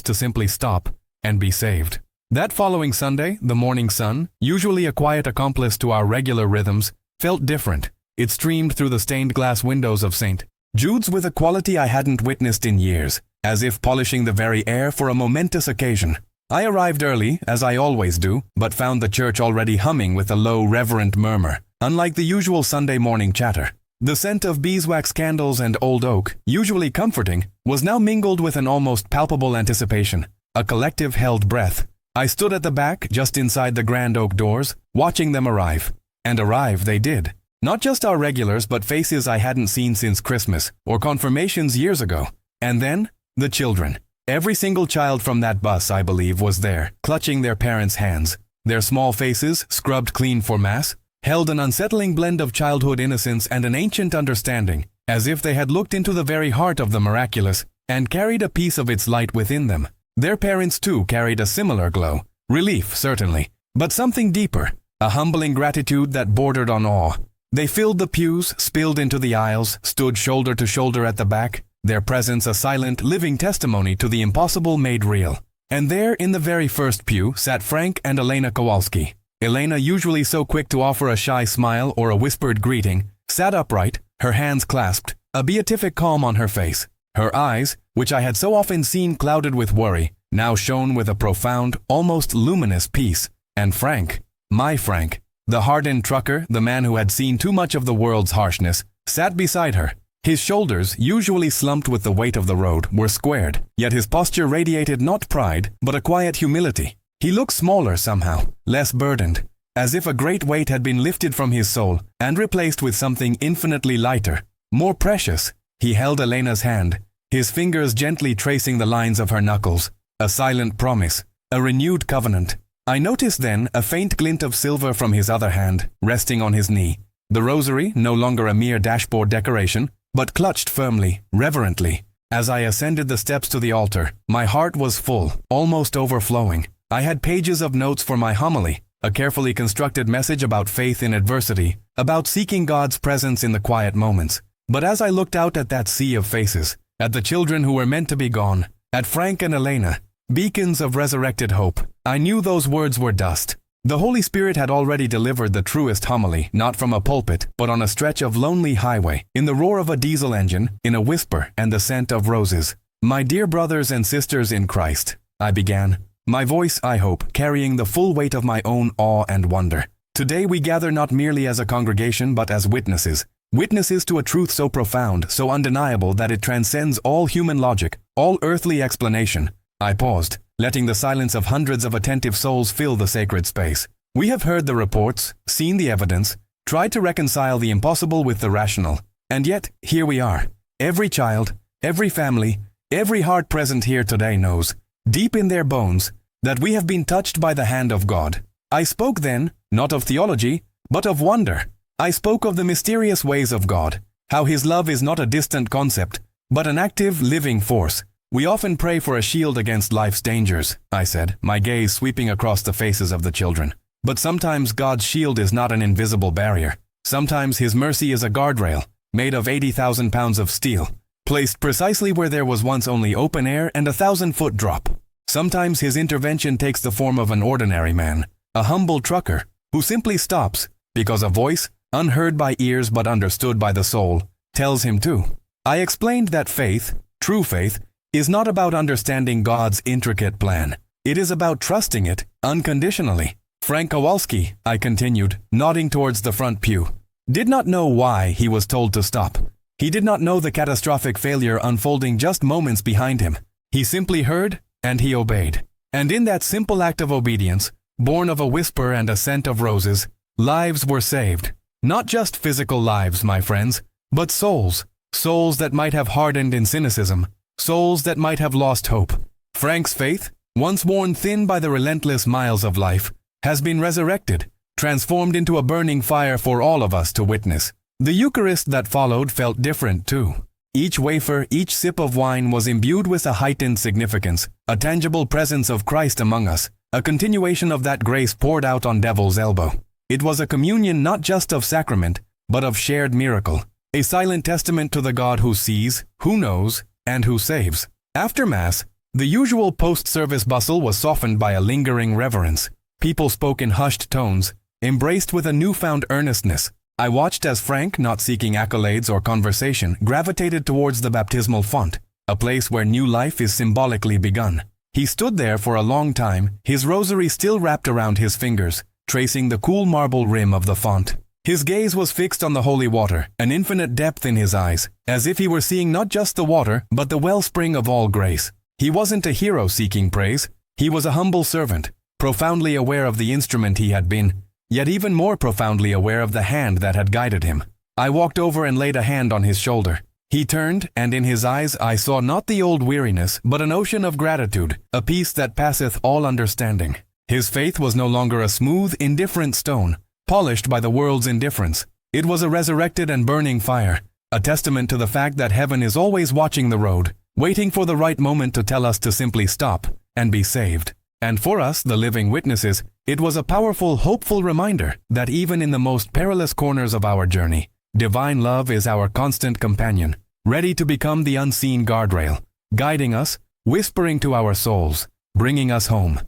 to simply stop and be saved. That following Sunday, the morning sun, usually a quiet accomplice to our regular rhythms, felt different. It streamed through the stained glass windows of St. Jude's with a quality I hadn't witnessed in years, as if polishing the very air for a momentous occasion. I arrived early, as I always do, but found the church already humming with a low, reverent murmur, unlike the usual Sunday morning chatter. The scent of beeswax candles and old oak, usually comforting, was now mingled with an almost palpable anticipation, a collective held breath. I stood at the back, just inside the grand oak doors, watching them arrive. And arrive they did. Not just our regulars, but faces I hadn't seen since Christmas, or confirmations years ago. And then, the children. Every single child from that bus, I believe, was there, clutching their parents' hands. Their small faces, scrubbed clean for Mass, held an unsettling blend of childhood innocence and an ancient understanding, as if they had looked into the very heart of the miraculous and carried a piece of its light within them. Their parents, too, carried a similar glow. Relief, certainly, but something deeper, a humbling gratitude that bordered on awe. They filled the pews, spilled into the aisles, stood shoulder to shoulder at the back, their presence a silent, living testimony to the impossible made real. And there, in the very first pew, sat Frank and Elena Kowalski. Elena, usually so quick to offer a shy smile or a whispered greeting, sat upright, her hands clasped, a beatific calm on her face. Her eyes, which I had so often seen clouded with worry, now shone with a profound, almost luminous peace. And Frank, my Frank, the hardened trucker, the man who had seen too much of the world's harshness, sat beside her. His shoulders, usually slumped with the weight of the road, were squared, yet his posture radiated not pride, but a quiet humility. He looked smaller somehow, less burdened, as if a great weight had been lifted from his soul and replaced with something infinitely lighter, more precious. He held Elena's hand, his fingers gently tracing the lines of her knuckles, a silent promise, a renewed covenant. I noticed then a faint glint of silver from his other hand, resting on his knee. The rosary, no longer a mere dashboard decoration, but clutched firmly, reverently. As I ascended the steps to the altar, my heart was full, almost overflowing. I had pages of notes for my homily, a carefully constructed message about faith in adversity, about seeking God's presence in the quiet moments. But as I looked out at that sea of faces, at the children who were meant to be gone, at Frank and Elena, beacons of resurrected hope, I knew those words were dust. The Holy Spirit had already delivered the truest homily, not from a pulpit, but on a stretch of lonely highway, in the roar of a diesel engine, in a whisper and the scent of roses. My dear brothers and sisters in Christ, I began, my voice, I hope, carrying the full weight of my own awe and wonder. Today we gather not merely as a congregation, but as witnesses. Witnesses to a truth so profound, so undeniable that it transcends all human logic, all earthly explanation. I paused, letting the silence of hundreds of attentive souls fill the sacred space. We have heard the reports, seen the evidence, tried to reconcile the impossible with the rational. And yet, here we are. Every child, every family, every heart present here today knows, deep in their bones, that we have been touched by the hand of God. I spoke then, not of theology, but of wonder. I spoke of the mysterious ways of God, how His love is not a distant concept, but an active, living force. We often pray for a shield against life's dangers, I said, my gaze sweeping across the faces of the children. But sometimes God's shield is not an invisible barrier. Sometimes His mercy is a guardrail, made of 80,000 pounds of steel, placed precisely where there was once only open air and a 1,000-foot drop. Sometimes His intervention takes the form of an ordinary man, a humble trucker, who simply stops, because a voice, unheard by ears but understood by the soul, tells him to. I explained that faith, true faith, is not about understanding God's intricate plan. It is about trusting it unconditionally. Frank Kowalski, I continued, nodding towards the front pew, did not know why he was told to stop. He did not know the catastrophic failure unfolding just moments behind him. He simply heard, and he obeyed. And in that simple act of obedience, born of a whisper and a scent of roses, Lives were saved. Not just physical lives, my friends, but souls. Souls that might have hardened in cynicism. Souls that might have lost hope. Frank's faith, once worn thin by the relentless miles of life, has been resurrected, transformed into a burning fire for all of us to witness. The Eucharist that followed felt different too. Each wafer, each sip of wine was imbued with a heightened significance, a tangible presence of Christ among us, a continuation of that grace poured out on Devil's elbow. It was a communion not just of sacrament, but of shared miracle, a silent testament to the God who sees, who knows, and who saves. After Mass, the usual post-service bustle was softened by a lingering reverence. People spoke in hushed tones, embraced with a newfound earnestness. I watched as Frank, not seeking accolades or conversation, gravitated towards the baptismal font, a place where new life is symbolically begun. He stood there for a long time, his rosary still wrapped around his fingers, tracing the cool marble rim of the font. His gaze was fixed on the holy water, an infinite depth in his eyes, as if he were seeing not just the water, but the wellspring of all grace. He wasn't a hero seeking praise. He was a humble servant, profoundly aware of the instrument he had been, yet even more profoundly aware of the hand that had guided him. I walked over and laid a hand on his shoulder. He turned, and in his eyes I saw not the old weariness, but an ocean of gratitude, a peace that passeth all understanding. His faith was no longer a smooth, indifferent stone, polished by the world's indifference. It was a resurrected and burning fire, a testament to the fact that heaven is always watching the road, waiting for the right moment to tell us to simply stop and be saved. And for us, the living witnesses, it was a powerful, hopeful reminder that even in the most perilous corners of our journey, divine love is our constant companion, ready to become the unseen guardrail, guiding us, whispering to our souls, bringing us home.